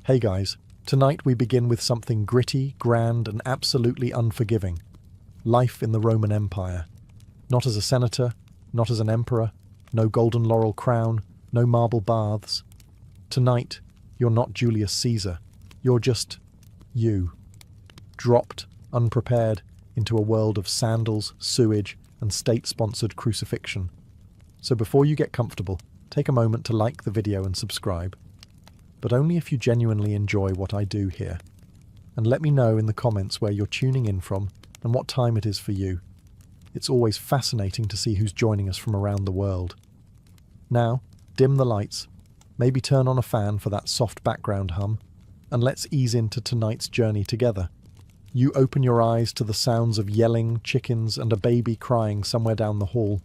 Hey guys, tonight we begin with something gritty, grand, and absolutely unforgiving. Life in the Roman Empire. Not as a senator, not as an emperor, no golden laurel crown, no marble baths. Tonight, you're not Julius Caesar. You're just you. Dropped, unprepared, into a world of sandals, sewage, and state-sponsored crucifixion. So before you get comfortable, take a moment to like the video and subscribe. But only if you genuinely enjoy what I do here. And let me know in the comments where you're tuning in from and what time it is for you. It's always fascinating to see who's joining us from around the world. Now, dim the lights, maybe turn on a fan for that soft background hum, and let's ease into tonight's journey together. You open your eyes to the sounds of yelling, chickens, and a baby crying somewhere down the hall.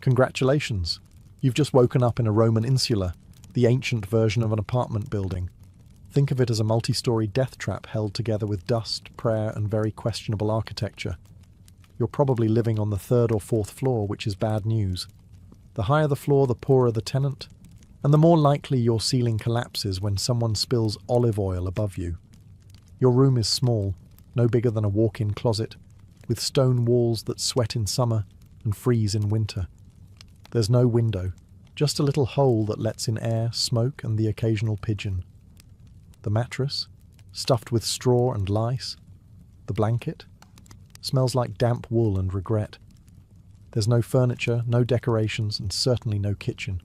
Congratulations! You've just woken up in a Roman insula, the ancient version of an apartment building. Think of it as a multi-story death trap held together with dust, prayer, and very questionable architecture. You're probably living on the third or fourth floor, which is bad news. The higher the floor, the poorer the tenant, and the more likely your ceiling collapses when someone spills olive oil above you. Your room is small, no bigger than a walk-in closet, with stone walls that sweat in summer and freeze in winter. There's no window, just a little hole that lets in air, smoke, and the occasional pigeon. The mattress, stuffed with straw and lice. The blanket smells like damp wool and regret. There's no furniture, no decorations, and certainly no kitchen.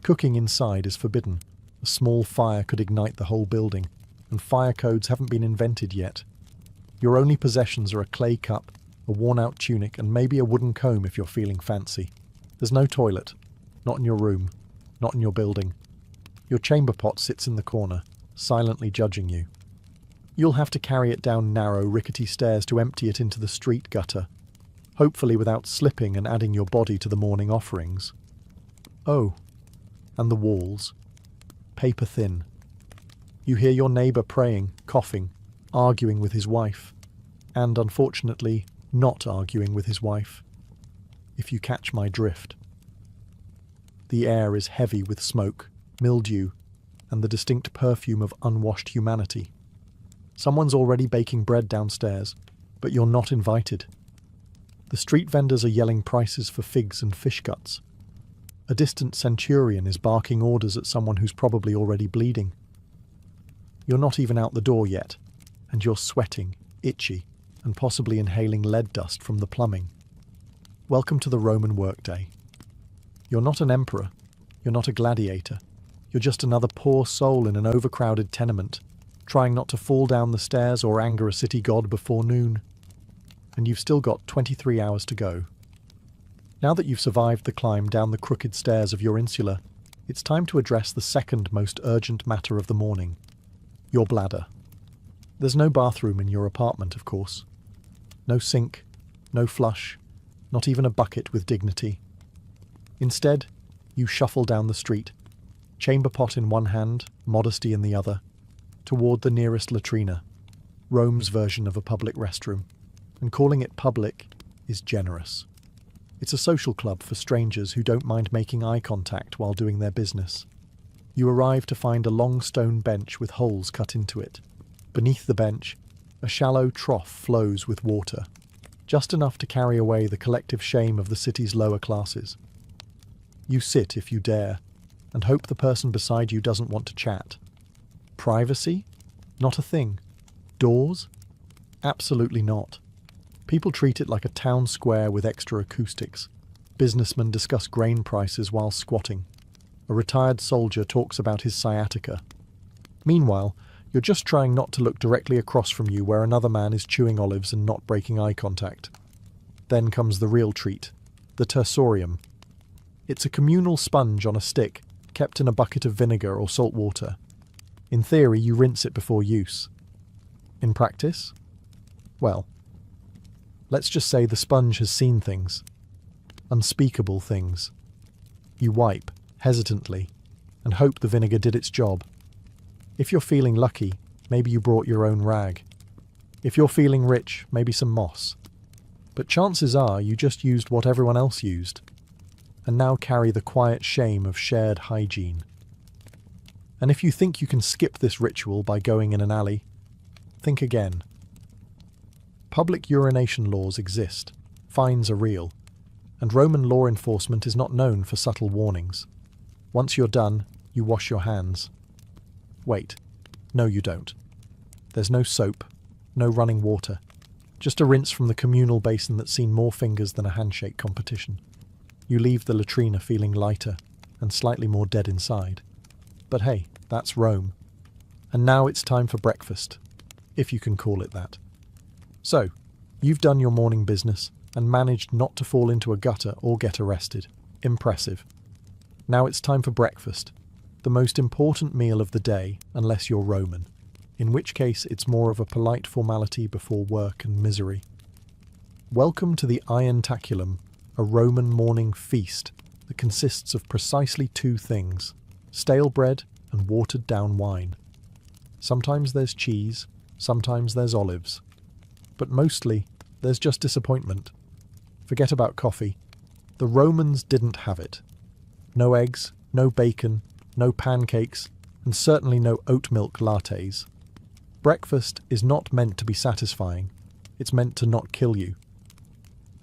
Cooking inside is forbidden. A small fire could ignite the whole building, and fire codes haven't been invented yet. Your only possessions are a clay cup, a worn-out tunic, and maybe a wooden comb if you're feeling fancy. There's no toilet. Not in your room, not in your building. Your chamber pot sits in the corner, silently judging you. You'll have to carry it down narrow, rickety stairs to empty it into the street gutter, hopefully without slipping and adding your body to the morning offerings. Oh, and the walls. Paper thin. You hear your neighbour praying, coughing, arguing with his wife, and, unfortunately, not arguing with his wife, if you catch my drift. The air is heavy with smoke, mildew, and the distinct perfume of unwashed humanity. Someone's already baking bread downstairs, but you're not invited. The street vendors are yelling prices for figs and fish guts. A distant centurion is barking orders at someone who's probably already bleeding. You're not even out the door yet, and you're sweating, itchy, and possibly inhaling lead dust from the plumbing. Welcome to the Roman workday. You're not an emperor, you're not a gladiator, you're just another poor soul in an overcrowded tenement, trying not to fall down the stairs or anger a city god before noon. And you've still got 23 hours to go. Now that you've survived the climb down the crooked stairs of your insula, it's time to address the second most urgent matter of the morning, your bladder. There's no bathroom in your apartment, of course. No sink, no flush, not even a bucket with dignity. Instead, you shuffle down the street, chamber pot in one hand, modesty in the other, toward the nearest latrina, Rome's version of a public restroom, and calling it public is generous. It's a social club for strangers who don't mind making eye contact while doing their business. You arrive to find a long stone bench with holes cut into it. Beneath the bench, a shallow trough flows with water, just enough to carry away the collective shame of the city's lower classes. You sit if you dare, and hope the person beside you doesn't want to chat. Privacy? Not a thing. Doors? Absolutely not. People treat it like a town square with extra acoustics. Businessmen discuss grain prices while squatting. A retired soldier talks about his sciatica. Meanwhile, you're just trying not to look directly across from you where another man is chewing olives and not breaking eye contact. Then comes the real treat, the tersorium. It's a communal sponge on a stick, kept in a bucket of vinegar or salt water. In theory, you rinse it before use. In practice? Well, let's just say the sponge has seen things. Unspeakable things. You wipe, hesitantly, and hope the vinegar did its job. If you're feeling lucky, maybe you brought your own rag. If you're feeling rich, maybe some moss. But chances are you just used what everyone else used, and now carry the quiet shame of shared hygiene. And if you think you can skip this ritual by going in an alley, think again. Public urination laws exist, fines are real, and Roman law enforcement is not known for subtle warnings. Once you're done, you wash your hands. Wait, no you don't. There's no soap, no running water, just a rinse from the communal basin that's seen more fingers than a handshake competition. You leave the latrina feeling lighter and slightly more dead inside. But hey, that's Rome. And now it's time for breakfast, if you can call it that. So, you've done your morning business and managed not to fall into a gutter or get arrested. Impressive. Now it's time for breakfast, the most important meal of the day unless you're Roman, in which case it's more of a polite formality before work and misery. Welcome to the Irontaculum, a Roman morning feast that consists of precisely two things: stale bread and watered down wine. Sometimes there's cheese, sometimes there's olives, but mostly there's just disappointment. Forget about coffee. The Romans didn't have it. No eggs, no bacon, no pancakes, and certainly no oat milk lattes. Breakfast is not meant to be satisfying. It's meant to not kill you.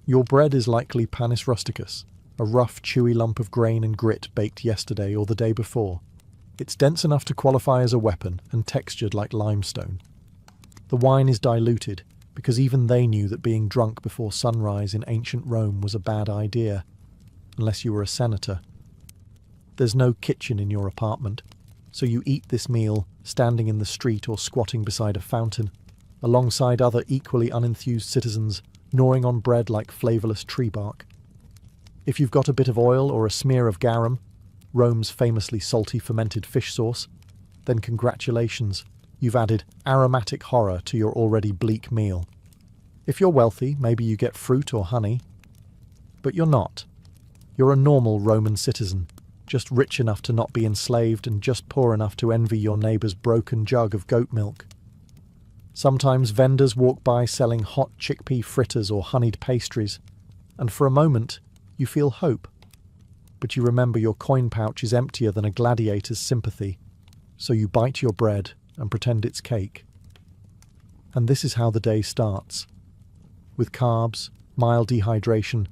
Your bread is likely panis rusticus, a rough, chewy lump of grain and grit baked yesterday or the day before. It's dense enough to qualify as a weapon and textured like limestone. The wine is diluted, because even they knew that being drunk before sunrise in ancient Rome was a bad idea, unless you were a senator. There's no kitchen in your apartment, so you eat this meal standing in the street or squatting beside a fountain, alongside other equally unenthused citizens gnawing on bread like flavourless tree bark. If you've got a bit of oil or a smear of garum, Rome's famously salty fermented fish sauce, then congratulations, you've added aromatic horror to your already bleak meal. If you're wealthy, maybe you get fruit or honey. But you're not. You're a normal Roman citizen, just rich enough to not be enslaved and just poor enough to envy your neighbour's broken jug of goat milk. Sometimes vendors walk by selling hot chickpea fritters or honeyed pastries, and for a moment you feel hope. But you remember your coin pouch is emptier than a gladiator's sympathy, so you bite your bread and pretend it's cake. And this is how the day starts. With carbs, mild dehydration,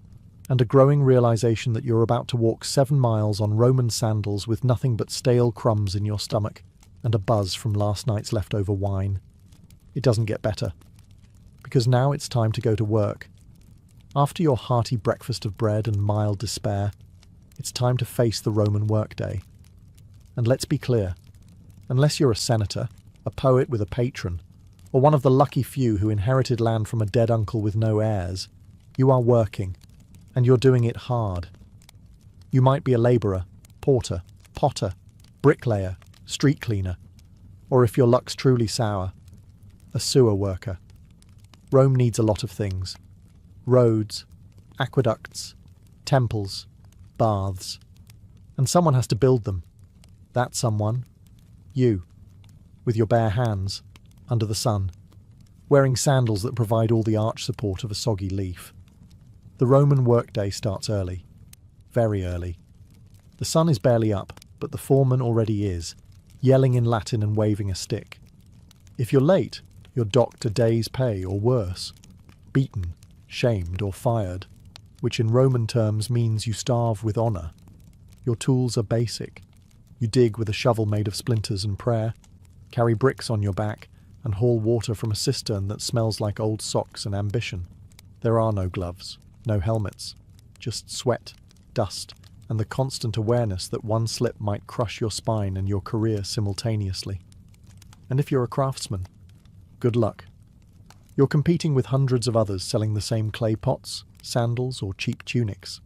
and a growing realization that you're about to walk 7 miles on Roman sandals with nothing but stale crumbs in your stomach and a buzz from last night's leftover wine. It doesn't get better, because now it's time to go to work. After your hearty breakfast of bread and mild despair, it's time to face the Roman workday. And let's be clear, unless you're a senator, a poet with a patron, or one of the lucky few who inherited land from a dead uncle with no heirs, you are working, and you're doing it hard. You might be a labourer, porter, potter, bricklayer, street cleaner, or if your luck's truly sour, a sewer worker. Rome needs a lot of things: roads, aqueducts, temples, baths, and someone has to build them. That someone, you, with your bare hands, under the sun, wearing sandals that provide all the arch support of a soggy leaf. The Roman workday starts early, very early. The sun is barely up, but the foreman already is, yelling in Latin and waving a stick. If you're late, you're docked a day's pay or worse, beaten, shamed or fired, which in Roman terms means you starve with honour. Your tools are basic. You dig with a shovel made of splinters and prayer, carry bricks on your back, and haul water from a cistern that smells like old socks and ambition. There are no gloves, no helmets, just sweat, dust, and the constant awareness that one slip might crush your spine and your career simultaneously. And if you're a craftsman, good luck. You're competing with hundreds of others selling the same clay pots, sandals, or cheap tunics.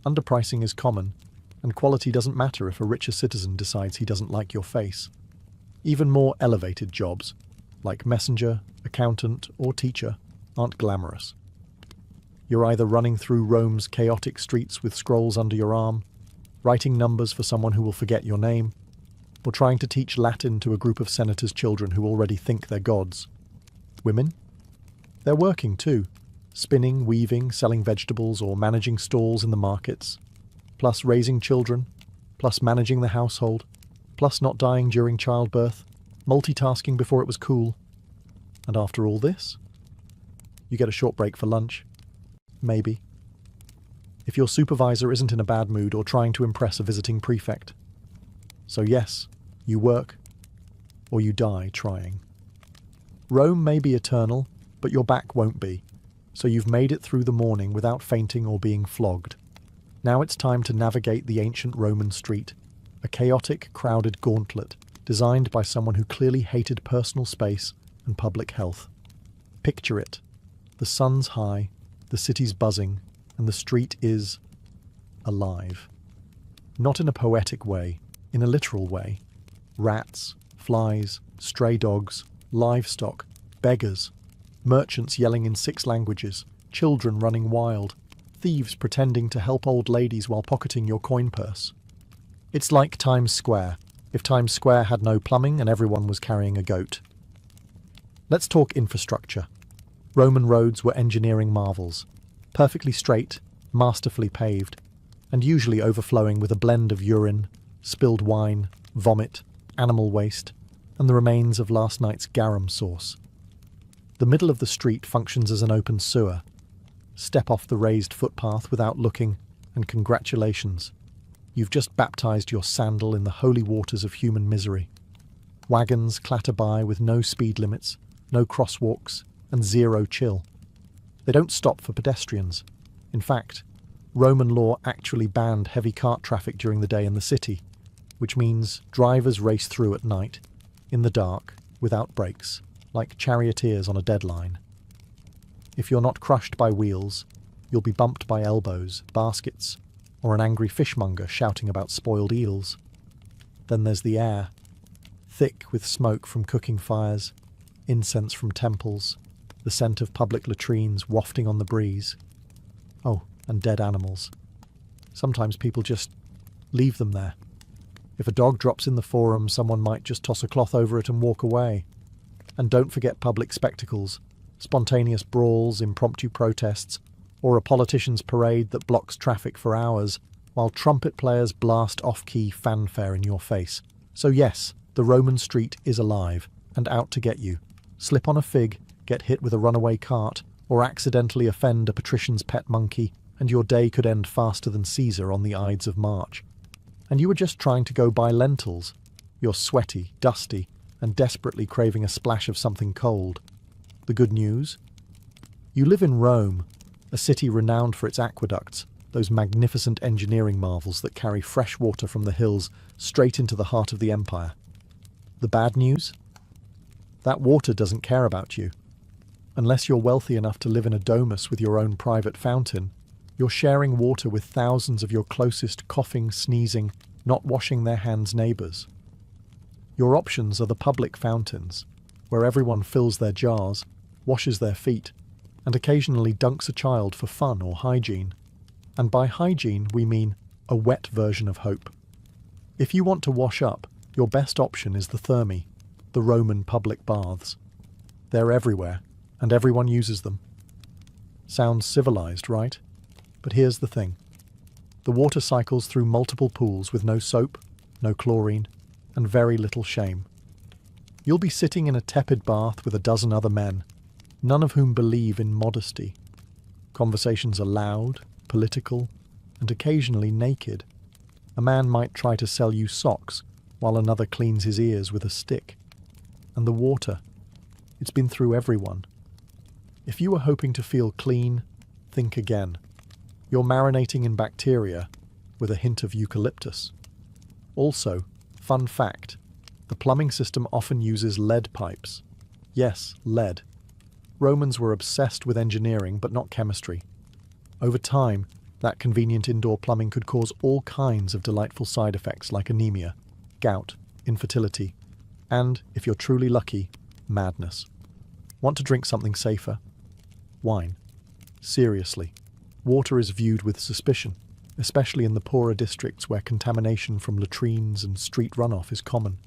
Underpricing is common, and quality doesn't matter if a richer citizen decides he doesn't like your face. Even more elevated jobs, like messenger, accountant, or teacher, aren't glamorous. You're either running through Rome's chaotic streets with scrolls under your arm, writing numbers for someone who will forget your name, or trying to teach Latin to a group of senators' children who already think they're gods. Women? They're working too, spinning, weaving, selling vegetables, or managing stalls in the markets, plus raising children, plus managing the household, plus not dying during childbirth, multitasking before it was cool. And after all this, you get a short break for lunch. Maybe. If your supervisor isn't in a bad mood or trying to impress a visiting prefect. So yes, you work, or you die trying. Rome may be eternal, but your back won't be, so you've made it through the morning without fainting or being flogged. Now it's time to navigate the ancient Roman street, a chaotic, crowded gauntlet designed by someone who clearly hated personal space and public health. Picture it. The sun's high, the city's buzzing, and the street is alive. Not in a poetic way, in a literal way. Rats, flies, stray dogs, livestock, beggars, merchants yelling in 6 languages, children running wild, thieves pretending to help old ladies while pocketing your coin purse. It's like Times Square, if Times Square had no plumbing and everyone was carrying a goat. Let's talk infrastructure. Roman roads were engineering marvels, perfectly straight, masterfully paved, and usually overflowing with a blend of urine, spilled wine, vomit, animal waste, and the remains of last night's garum sauce. The middle of the street functions as an open sewer. Step off the raised footpath without looking, and congratulations. You've just baptized your sandal in the holy waters of human misery. Wagons clatter by with no speed limits, no crosswalks, and zero chill. They don't stop for pedestrians. In fact, Roman law actually banned heavy cart traffic during the day in the city, which means drivers race through at night, in the dark, without brakes, like charioteers on a deadline. If you're not crushed by wheels, you'll be bumped by elbows, baskets, or an angry fishmonger shouting about spoiled eels. Then there's the air, thick with smoke from cooking fires, incense from temples, the scent of public latrines wafting on the breeze. Oh, and dead animals. Sometimes people just leave them there. If a dog drops in the forum, someone might just toss a cloth over it and walk away. And don't forget public spectacles, spontaneous brawls, impromptu protests, or a politician's parade that blocks traffic for hours, while trumpet players blast off-key fanfare in your face. So yes, the Roman street is alive, and out to get you. Slip on a fig, get hit with a runaway cart, or accidentally offend a patrician's pet monkey, and your day could end faster than Caesar on the Ides of March. And you were just trying to go buy lentils. You're sweaty, dusty, and desperately craving a splash of something cold. The good news? You live in Rome, a city renowned for its aqueducts, those magnificent engineering marvels that carry fresh water from the hills straight into the heart of the empire. The bad news? That water doesn't care about you. Unless you're wealthy enough to live in a domus with your own private fountain, you're sharing water with thousands of your closest coughing, sneezing, not washing their hands neighbours. Your options are the public fountains, where everyone fills their jars, washes their feet, and occasionally dunks a child for fun or hygiene. And by hygiene, we mean a wet version of hope. If you want to wash up, your best option is the thermae, the Roman public baths. They're everywhere, and everyone uses them. Sounds civilized, right? But here's the thing. The water cycles through multiple pools with no soap, no chlorine, and very little shame. You'll be sitting in a tepid bath with a dozen other men, none of whom believe in modesty. Conversations are loud, political, and occasionally naked. A man might try to sell you socks, while another cleans his ears with a stick. And the water, it's been through everyone. If you were hoping to feel clean, think again. You're marinating in bacteria with a hint of eucalyptus. Also, fun fact, the plumbing system often uses lead pipes. Yes, lead. Romans were obsessed with engineering, but not chemistry. Over time, that convenient indoor plumbing could cause all kinds of delightful side effects like anemia, gout, infertility, and, if you're truly lucky, madness. Want to drink something safer? Wine. Seriously. Water is viewed with suspicion, especially in the poorer districts where contamination from latrines and street runoff is common.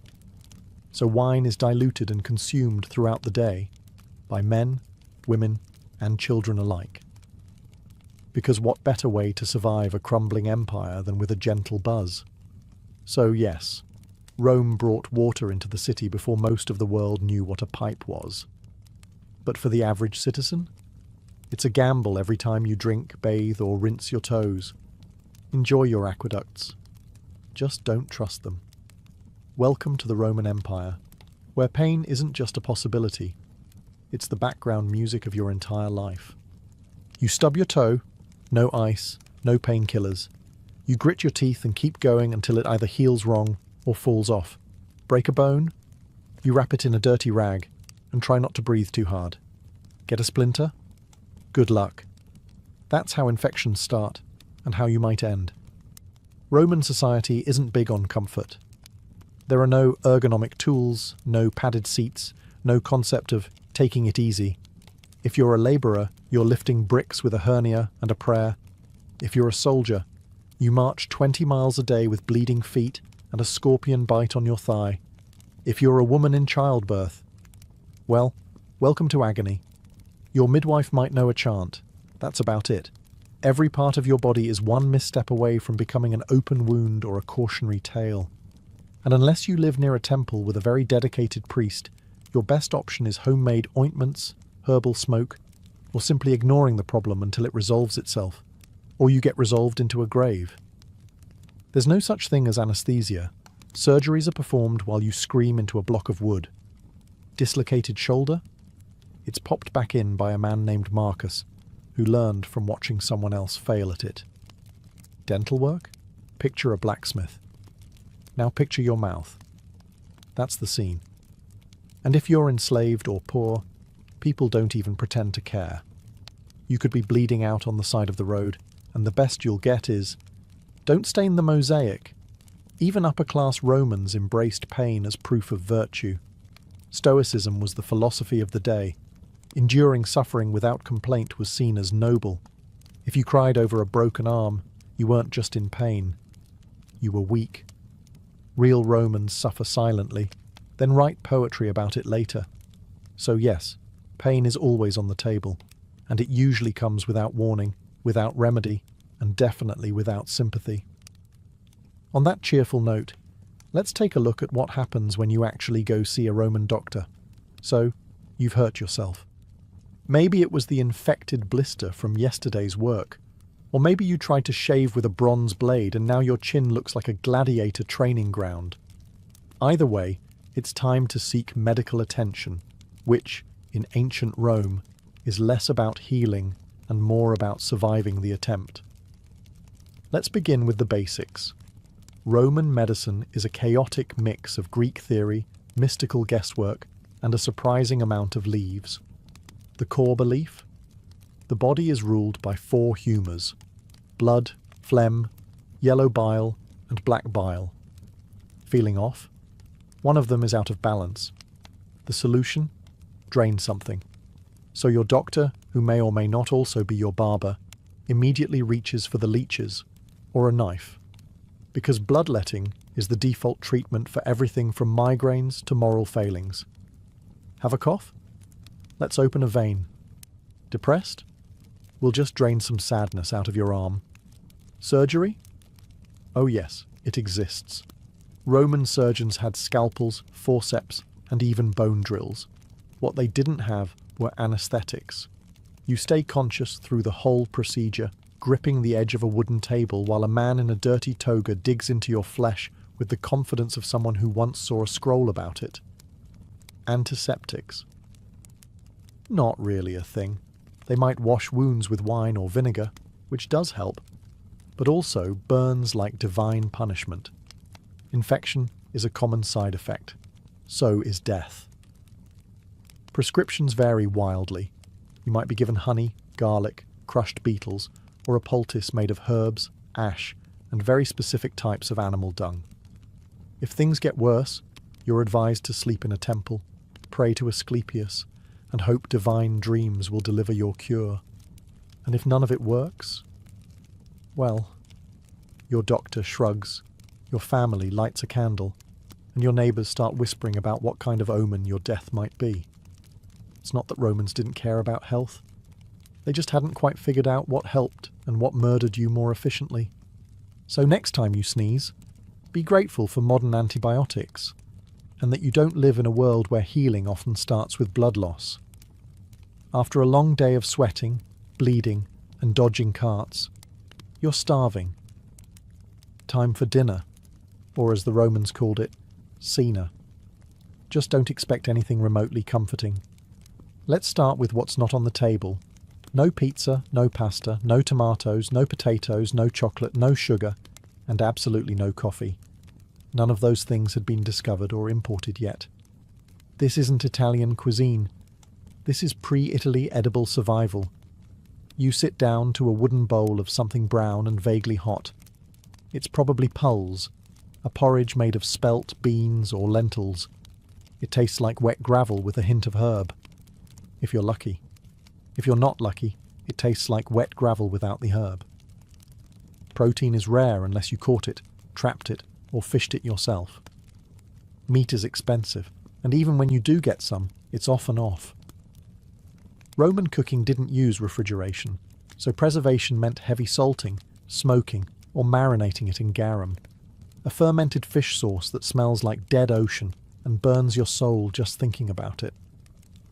So wine is diluted and consumed throughout the day by men, women, and children alike. Because what better way to survive a crumbling empire than with a gentle buzz? So yes, Rome brought water into the city before most of the world knew what a pipe was. But for the average citizen, it's a gamble every time you drink, bathe, or rinse your toes. Enjoy your aqueducts. Just don't trust them. Welcome to the Roman Empire, where pain isn't just a possibility. It's the background music of your entire life. You stub your toe, no ice, no painkillers. You grit your teeth and keep going until it either heals wrong or falls off. Break a bone? You wrap it in a dirty rag and try not to breathe too hard. Get a splinter? Good luck. That's how infections start and how you might end. Roman society isn't big on comfort. There are no ergonomic tools, no padded seats, no concept of taking it easy. If you're a labourer, you're lifting bricks with a hernia and a prayer. If you're a soldier, you march 20 miles a day with bleeding feet and a scorpion bite on your thigh. If you're a woman in childbirth, well, welcome to agony. Your midwife might know a chant. That's about it. Every part of your body is one misstep away from becoming an open wound or a cautionary tale. And unless you live near a temple with a very dedicated priest, your best option is homemade ointments, herbal smoke, or simply ignoring the problem until it resolves itself, or you get resolved into a grave. There's no such thing as anesthesia. Surgeries are performed while you scream into a block of wood. Dislocated shoulder? It's popped back in by a man named Marcus, who learned from watching someone else fail at it. Dental work? Picture a blacksmith. Now picture your mouth. That's the scene. And if you're enslaved or poor, people don't even pretend to care. You could be bleeding out on the side of the road, and the best you'll get is, "Don't stain the mosaic." Even upper-class Romans embraced pain as proof of virtue. Stoicism was the philosophy of the day. Enduring suffering without complaint was seen as noble. If you cried over a broken arm, you weren't just in pain. You were weak. Real Romans suffer silently, then write poetry about it later. So yes, pain is always on the table, and it usually comes without warning, without remedy, and definitely without sympathy. On that cheerful note, let's take a look at what happens when you actually go see a Roman doctor. So, you've hurt yourself. Maybe it was the infected blister from yesterday's work, or maybe you tried to shave with a bronze blade and now your chin looks like a gladiator training ground. Either way, it's time to seek medical attention, which, in ancient Rome, is less about healing and more about surviving the attempt. Let's begin with the basics. Roman medicine is a chaotic mix of Greek theory, mystical guesswork, and a surprising amount of leaves. The core belief? The body is ruled by 4 humours: blood, phlegm, yellow bile, and black bile. Feeling off? One of them is out of balance. The solution? Drain something. So your doctor, who may or may not also be your barber, immediately reaches for the leeches, or a knife. Because bloodletting is the default treatment for everything from migraines to moral failings. Have a cough? Let's open a vein. Depressed? We'll just drain some sadness out of your arm. Surgery? Oh yes, it exists. Roman surgeons had scalpels, forceps, and even bone drills. What they didn't have were anesthetics. You stay conscious through the whole procedure, gripping the edge of a wooden table while a man in a dirty toga digs into your flesh with the confidence of someone who once saw a scroll about it. Antiseptics. Not really a thing. They might wash wounds with wine or vinegar, which does help, but also burns like divine punishment. Infection is a common side effect. So is death. Prescriptions vary wildly. You might be given honey, garlic, crushed beetles, or a poultice made of herbs, ash, and very specific types of animal dung. If things get worse, you're advised to sleep in a temple, pray to Asclepius, and hope divine dreams will deliver your cure. And if none of it works, well, your doctor shrugs, your family lights a candle, and your neighbours start whispering about what kind of omen your death might be. It's not that Romans didn't care about health. They just hadn't quite figured out what helped and what murdered you more efficiently. So next time you sneeze, Be grateful for modern antibiotics, and that you don't live in a world where healing often starts with blood loss. After a long day of sweating, bleeding, and dodging carts, you're starving. Time for dinner, or as the Romans called it, cena. Just don't expect anything remotely comforting. Let's start with what's not on the table. No pizza, no pasta, no tomatoes, no potatoes, no chocolate, no sugar, and absolutely no coffee. None of those things had been discovered or imported yet. This isn't Italian cuisine. This is pre-Italy edible survival. You sit down to a wooden bowl of something brown and vaguely hot. It's probably pulse, a porridge made of spelt, beans, or lentils. It tastes like wet gravel with a hint of herb, if you're lucky. If you're not lucky, it tastes like wet gravel without the herb. Protein is rare unless you caught it, trapped it, or fished it yourself. Meat is expensive, and even when you do get some, it's often off. Roman cooking didn't use refrigeration, so preservation meant heavy salting, smoking, or marinating it in garum, a fermented fish sauce that smells like dead ocean and burns your soul just thinking about it.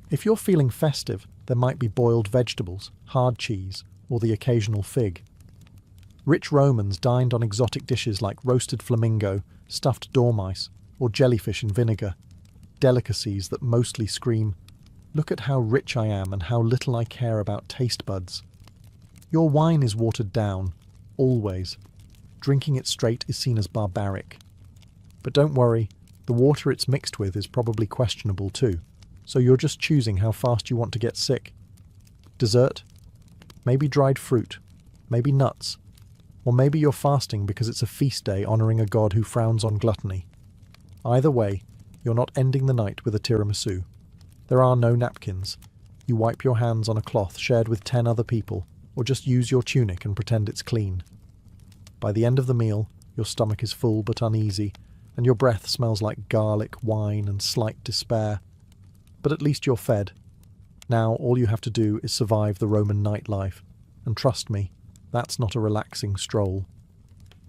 If you're feeling festive, there might be boiled vegetables, hard cheese, or the occasional fig. Rich Romans dined on exotic dishes like roasted flamingo, stuffed dormice, or jellyfish in vinegar, delicacies that mostly scream, "Look at how rich I am and how little I care about taste buds." Your wine is watered down, always. Drinking it straight is seen as barbaric. But don't worry, the water it's mixed with is probably questionable too, so you're just choosing how fast you want to get sick. Dessert? Maybe dried fruit, maybe nuts, or maybe you're fasting because it's a feast day honouring a god who frowns on gluttony. Either way, you're not ending the night with a tiramisu. There are no napkins. You wipe your hands on a cloth shared with 10 other people, or just use your tunic and pretend it's clean. By the end of the meal, your stomach is full but uneasy, and your breath smells like garlic, wine, and slight despair. But at least you're fed. Now all you have to do is survive the Roman nightlife, and trust me, that's not a relaxing stroll.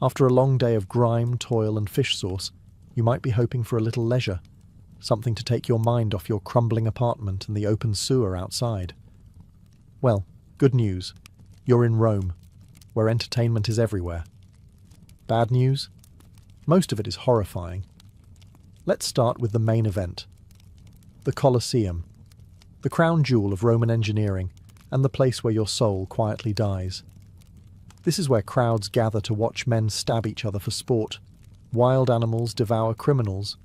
After a long day of grime, toil, and fish sauce, you might be hoping for a little leisure, something to take your mind off your crumbling apartment and the open sewer outside. Well, good news. You're in Rome, where entertainment is everywhere. Bad news? Most of it is horrifying. Let's start with the main event. The Colosseum, the crown jewel of Roman engineering, and the place where your soul quietly dies. This is where crowds gather to watch men stab each other for sport, wild animals devour criminals,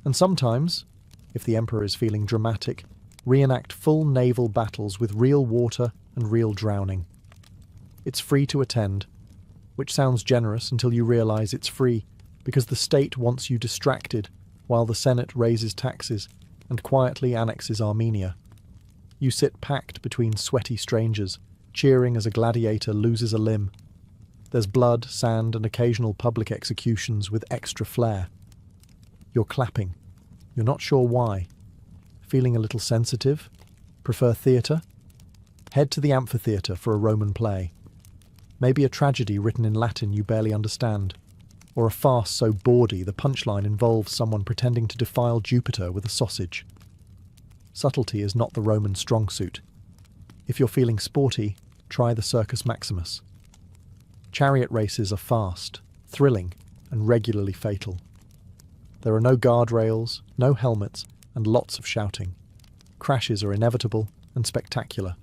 and sometimes, if the emperor is feeling dramatic, reenact full naval battles with real water and real drowning. It's free to attend, which sounds generous until you realize it's free because the state wants you distracted while the Senate raises taxes and quietly annexes Armenia. You sit packed between sweaty strangers, cheering as a gladiator loses a limb. There's blood, sand, and occasional public executions with extra flair. You're clapping. You're not sure why. Feeling a little sensitive? Prefer theatre? Head to the amphitheatre for a Roman play. Maybe a tragedy written in Latin you barely understand, or a farce so bawdy the punchline involves someone pretending to defile Jupiter with a sausage. Subtlety is not the Roman strong suit. If you're feeling sporty, try the Circus Maximus. Chariot races are fast, thrilling, and regularly fatal. There are no guardrails, no helmets, and lots of shouting. Crashes are inevitable and spectacular,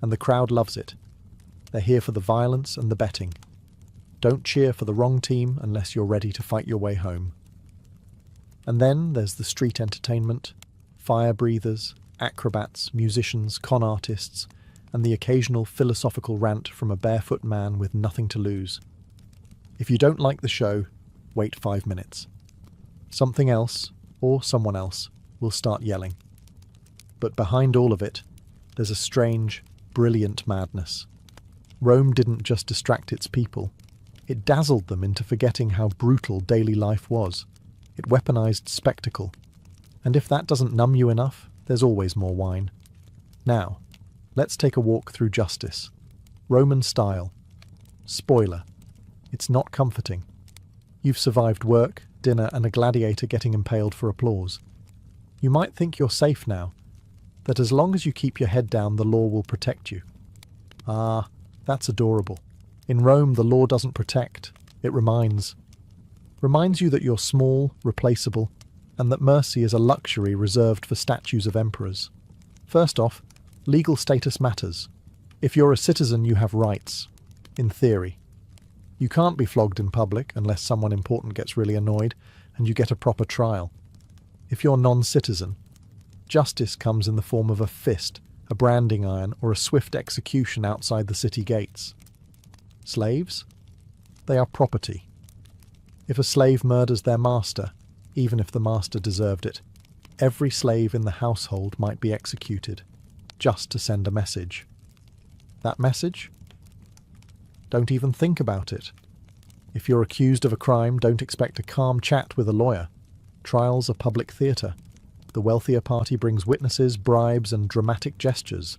and the crowd loves it. They're here for the violence and the betting. Don't cheer for the wrong team unless you're ready to fight your way home. And then there's the street entertainment, fire breathers, acrobats, musicians, con artists, and the occasional philosophical rant from a barefoot man with nothing to lose. If you don't like the show, wait 5 minutes. Something else, or someone else, will start yelling. But behind all of it, there's a strange, brilliant madness. Rome didn't just distract its people. It dazzled them into forgetting how brutal daily life was. It weaponized spectacle. And if that doesn't numb you enough, there's always more wine. Now, let's take a walk through justice. Roman style. Spoiler. It's not comforting. You've survived work, dinner, and a gladiator getting impaled for applause. You might think you're safe now, that as long as you keep your head down, the law will protect you. Ah, that's adorable. In Rome, the law doesn't protect, it reminds. Reminds you that you're small, replaceable, and that mercy is a luxury reserved for statues of emperors. First off, legal status matters. If you're a citizen, you have rights, in theory. You can't be flogged in public unless someone important gets really annoyed and you get a proper trial. If you're non-citizen, justice comes in the form of a fist, a branding iron, or a swift execution outside the city gates. Slaves? They are property. If a slave murders their master, even if the master deserved it, every slave in the household might be executed, just to send a message. That message? Don't even think about it. If you're accused of a crime, don't expect a calm chat with a lawyer. Trials are public theatre. The wealthier party brings witnesses, bribes, and dramatic gestures.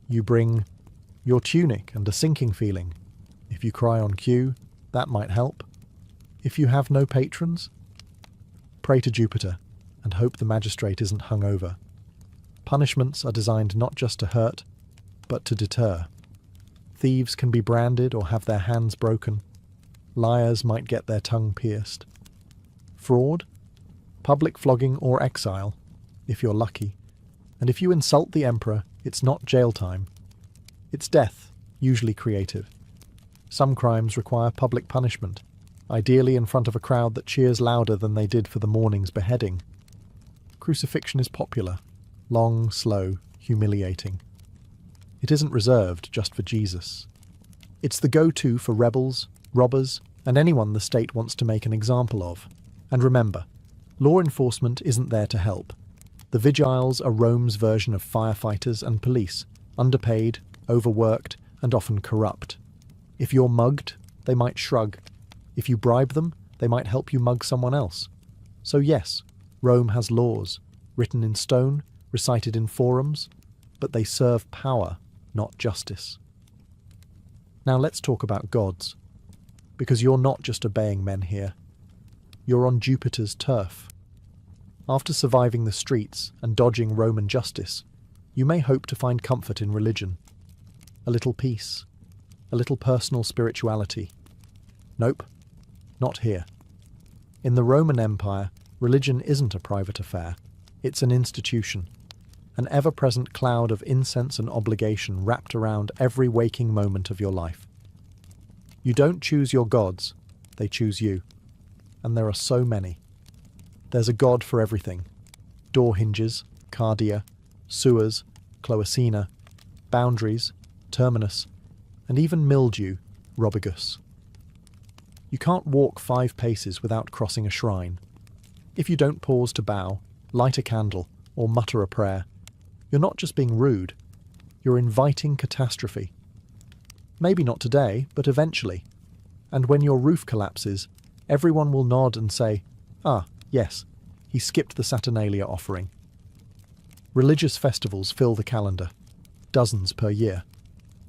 You bring your tunic and a sinking feeling. If you cry on cue, that might help. If you have no patrons, pray to Jupiter and hope the magistrate isn't hung over. Punishments are designed not just to hurt, but to deter. Thieves can be branded or have their hands broken. Liars might get their tongue pierced. Fraud? Public flogging or exile, if you're lucky. And if you insult the emperor, it's not jail time. It's death, usually creative. Some crimes require public punishment, ideally in front of a crowd that cheers louder than they did for the morning's beheading. Crucifixion is popular, long, slow, humiliating. It isn't reserved just for Jesus. It's the go-to for rebels, robbers, and anyone the state wants to make an example of. And remember, law enforcement isn't there to help. The vigiles are Rome's version of firefighters and police, underpaid, overworked, and often corrupt. If you're mugged, they might shrug. If you bribe them, they might help you mug someone else. So yes, Rome has laws, written in stone, recited in forums, but they serve power, not justice. Now let's talk about gods, because you're not just obeying men here. You're on Jupiter's turf. After surviving the streets and dodging Roman justice, you may hope to find comfort in religion. A little peace, a little personal spirituality. Nope, not here. In the Roman Empire, religion isn't a private affair, it's an institution. An ever-present cloud of incense and obligation wrapped around every waking moment of your life. You don't choose your gods, they choose you. And there are so many. There's a god for everything. Door hinges, cardia, sewers, cloacina, boundaries, terminus, and even mildew, robigus. You can't walk 5 paces without crossing a shrine. If you don't pause to bow, light a candle, or mutter a prayer, you're not just being rude, you're inviting catastrophe. Maybe not today, but eventually. And when your roof collapses, everyone will nod and say, "Ah, yes, he skipped the Saturnalia offering." Religious festivals fill the calendar, dozens per year.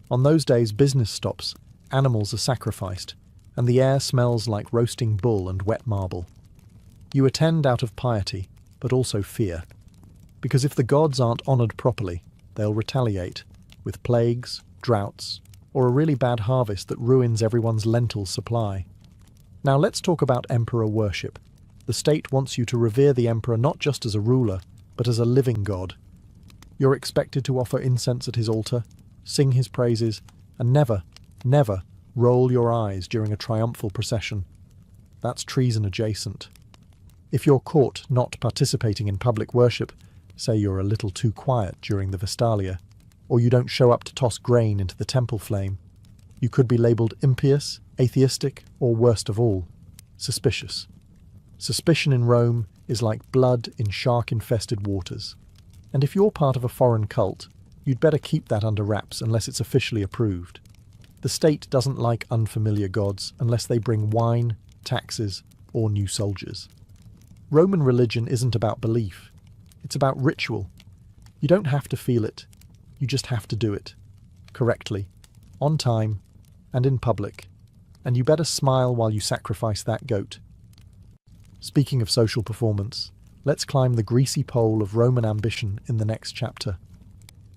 On those days, business stops, animals are sacrificed, and the air smells like roasting bull and wet marble. You attend out of piety, but also fear. Because if the gods aren't honoured properly, they'll retaliate, with plagues, droughts, or a really bad harvest that ruins everyone's lentil supply. Now let's talk about emperor worship. The state wants you to revere the emperor not just as a ruler, but as a living god. You're expected to offer incense at his altar, sing his praises, and never, never roll your eyes during a triumphal procession. That's treason adjacent. If you're caught not participating in public worship, say you're a little too quiet during the Vestalia, or you don't show up to toss grain into the temple flame, you could be labelled impious, atheistic, or worst of all, suspicious. Suspicion in Rome is like blood in shark-infested waters. And if you're part of a foreign cult, you'd better keep that under wraps unless it's officially approved. The state doesn't like unfamiliar gods unless they bring wine, taxes, or new soldiers. Roman religion isn't about belief. It's about ritual. You don't have to feel it. You just have to do it. Correctly. On time. And in public. And you better smile while you sacrifice that goat. Speaking of social performance, let's climb the greasy pole of Roman ambition in the next chapter.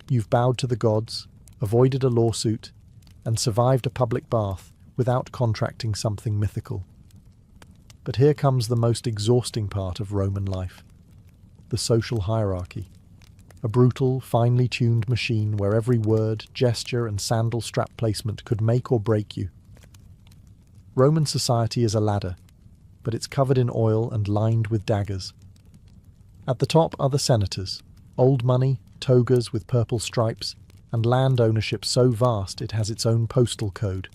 You've bowed to the gods, avoided a lawsuit, and survived a public bath without contracting something mythical. But here comes the most exhausting part of Roman life: the social hierarchy. A brutal, finely tuned machine where every word, gesture, and sandal strap placement could make or break you. Roman society is a ladder, but it's covered in oil and lined with daggers. At the top are the senators, old money, togas with purple stripes, and land ownership so vast it has its own postal code.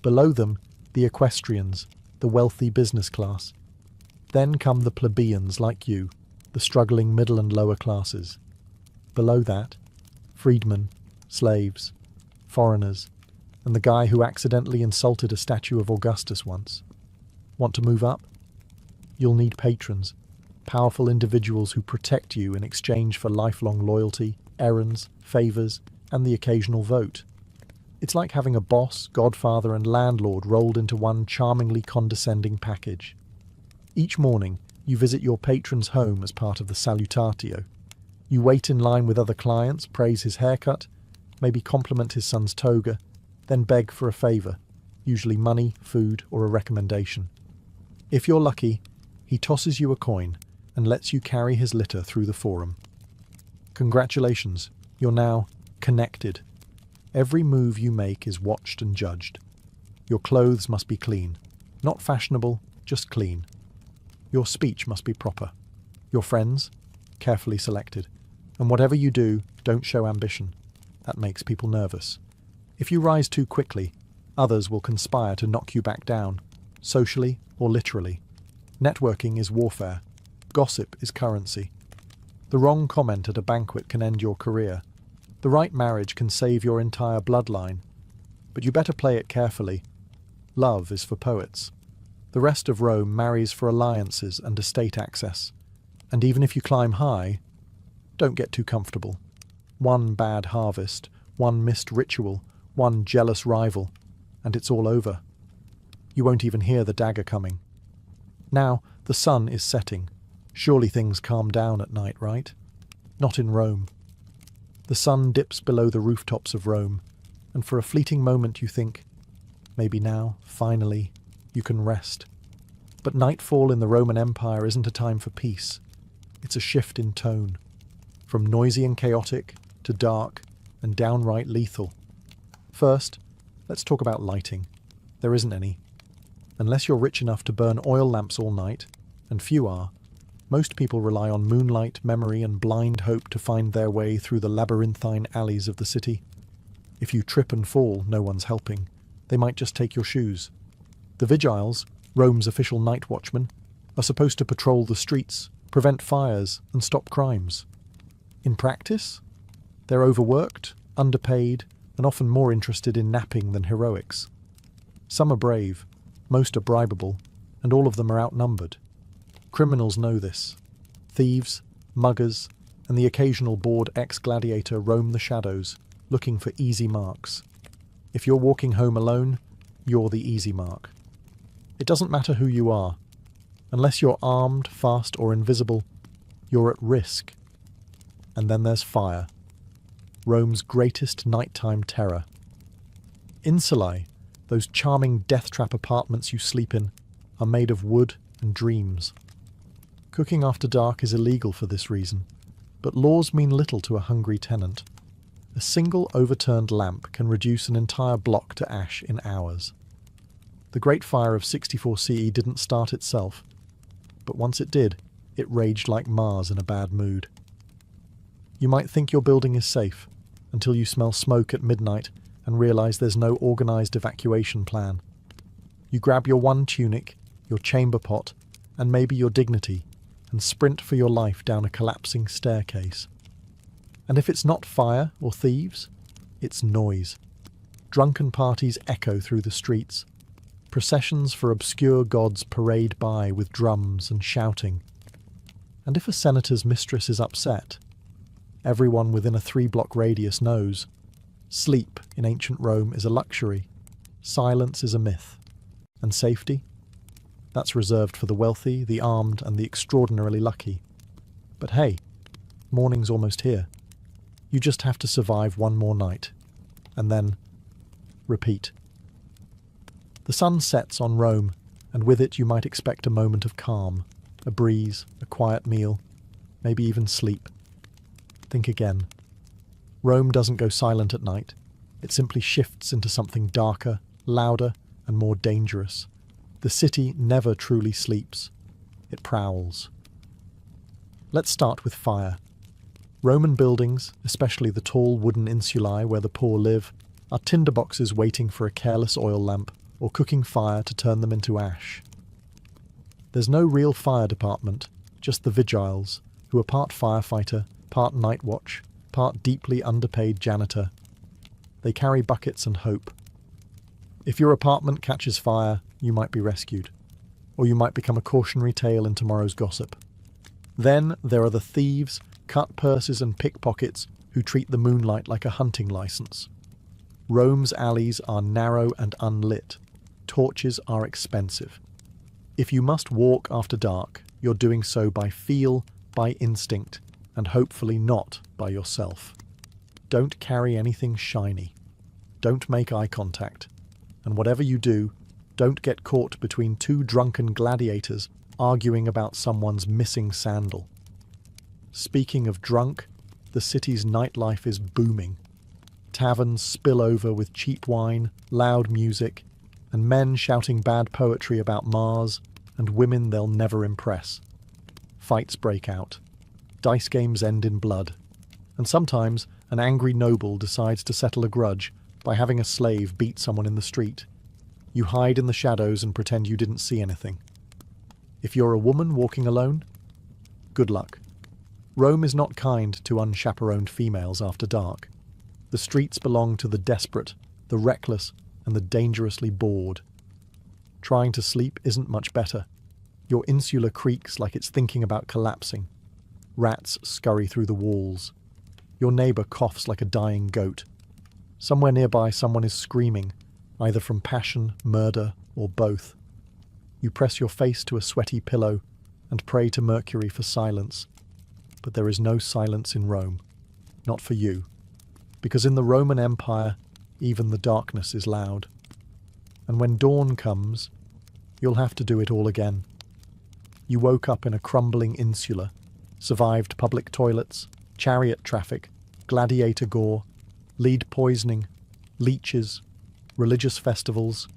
Below them, the equestrians, the wealthy business class. Then come the plebeians like you, the struggling middle and lower classes. Below that, freedmen, slaves, foreigners, and the guy who accidentally insulted a statue of Augustus once. Want to move up? You'll need patrons, powerful individuals who protect you in exchange for lifelong loyalty, errands, favours, and the occasional vote. It's like having a boss, godfather, and landlord rolled into one charmingly condescending package. Each morning, you visit your patron's home as part of the salutatio. You wait in line with other clients, praise his haircut, maybe compliment his son's toga, then beg for a favour, usually money, food, or a recommendation. If you're lucky, he tosses you a coin and lets you carry his litter through the forum. Congratulations, you're now connected. Every move you make is watched and judged. Your clothes must be clean, not fashionable, just clean. Your speech must be proper. Your friends, carefully selected. And whatever you do, don't show ambition. That makes people nervous. If you rise too quickly, others will conspire to knock you back down, socially or literally. Networking is warfare. Gossip is currency. The wrong comment at a banquet can end your career. The right marriage can save your entire bloodline. But you better play it carefully. Love is for poets. The rest of Rome marries for alliances and estate access. And even if you climb high, don't get too comfortable. One bad harvest, one missed ritual, one jealous rival, and it's all over. You won't even hear the dagger coming. Now, the sun is setting. Surely things calm down at night, right? Not in Rome. The sun dips below the rooftops of Rome, and for a fleeting moment you think, maybe now, finally, you can rest. But nightfall in the Roman Empire isn't a time for peace. It's a shift in tone, from noisy and chaotic to dark and downright lethal. First, let's talk about lighting. There isn't any. Unless you're rich enough to burn oil lamps all night, and few are, most people rely on moonlight, memory, and blind hope to find their way through the labyrinthine alleys of the city. If you trip and fall, no one's helping. They might just take your shoes. The vigiles, Rome's official night watchmen, are supposed to patrol the streets, prevent fires, and stop crimes. In practice, they're overworked, underpaid, and often more interested in napping than heroics. Some are brave, most are bribable, and all of them are outnumbered. Criminals know this. Thieves, muggers, and the occasional bored ex-gladiator roam the shadows, looking for easy marks. If you're walking home alone, you're the easy mark. It doesn't matter who you are. Unless you're armed, fast, or invisible, you're at risk. And then there's fire, Rome's greatest nighttime terror. Insulae, those charming death trap apartments you sleep in, are made of wood and dreams. Cooking after dark is illegal for this reason, but laws mean little to a hungry tenant. A single overturned lamp can reduce an entire block to ash in hours. The Great Fire of 64 CE didn't start itself, but once it did, it raged like Mars in a bad mood. You might think your building is safe, until you smell smoke at midnight and realize there's no organized evacuation plan. You grab your one tunic, your chamber pot, and maybe your dignity, and sprint for your life down a collapsing staircase. And if it's not fire or thieves, it's noise. Drunken parties echo through the streets. Processions for obscure gods parade by with drums and shouting. And if a senator's mistress is upset, everyone within a 3-block radius knows. Sleep in ancient Rome is a luxury. Silence is a myth. And safety? That's reserved for the wealthy, the armed, and the extraordinarily lucky. But hey, morning's almost here. You just have to survive one more night. And then, repeat. The sun sets on Rome, and with it you might expect a moment of calm, a breeze, a quiet meal, maybe even sleep. Think again. Rome doesn't go silent at night. It simply shifts into something darker, louder, and more dangerous. The city never truly sleeps. It prowls. Let's start with fire. Roman buildings, especially the tall wooden insulae where the poor live, are tinderboxes waiting for a careless oil lamp or cooking fire to turn them into ash. There's no real fire department, just the vigiles, who are part firefighter, part night watch, part deeply underpaid janitor. They carry buckets and hope. If your apartment catches fire, you might be rescued, or you might become a cautionary tale in tomorrow's gossip. Then there are the thieves, cut purses and pickpockets who treat the moonlight like a hunting license. Rome's alleys are narrow and unlit. Torches are expensive. If you must walk after dark, you're doing so by feel, by instinct, and hopefully not by yourself. Don't carry anything shiny. Don't make eye contact. And whatever you do, don't get caught between two drunken gladiators arguing about someone's missing sandal. Speaking of drunk, the city's nightlife is booming. Taverns spill over with cheap wine, loud music, and men shouting bad poetry about Mars and women they'll never impress. Fights break out. Dice games end in blood. And sometimes an angry noble decides to settle a grudge by having a slave beat someone in the street. You hide in the shadows and pretend you didn't see anything. If you're a woman walking alone, good luck. Rome is not kind to unchaperoned females after dark. The streets belong to the desperate, the reckless, and the dangerously bored. Trying to sleep isn't much better. Your insula creaks like it's thinking about collapsing. Rats scurry through the walls. Your neighbour coughs like a dying goat. Somewhere nearby someone is screaming, either from passion, murder, or both. You press your face to a sweaty pillow and pray to Mercury for silence. But there is no silence in Rome. Not for you. Because in the Roman Empire, even the darkness is loud. And when dawn comes, you'll have to do it all again. You woke up in a crumbling insula, survived public toilets, chariot traffic, gladiator gore, lead poisoning, leeches, religious festivals,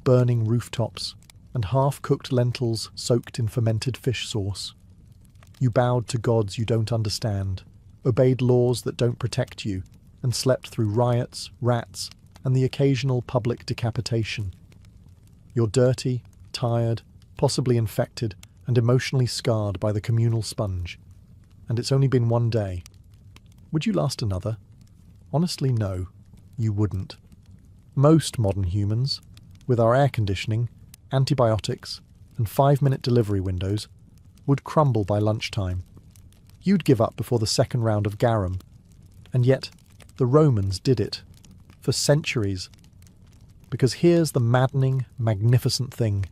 burning rooftops, and half-cooked lentils soaked in fermented fish sauce. You bowed to gods you don't understand, obeyed laws that don't protect you, and slept through riots, rats, and the occasional public decapitation. You're dirty, tired, possibly infected, and emotionally scarred by the communal sponge. And it's only been one day. Would you last another? Honestly, no, you wouldn't. Most modern humans, with our air conditioning, antibiotics, and 5-minute delivery windows, would crumble by lunchtime. You'd give up before the second round of garum. And yet, the Romans did it. For centuries. Because here's the maddening, magnificent thing.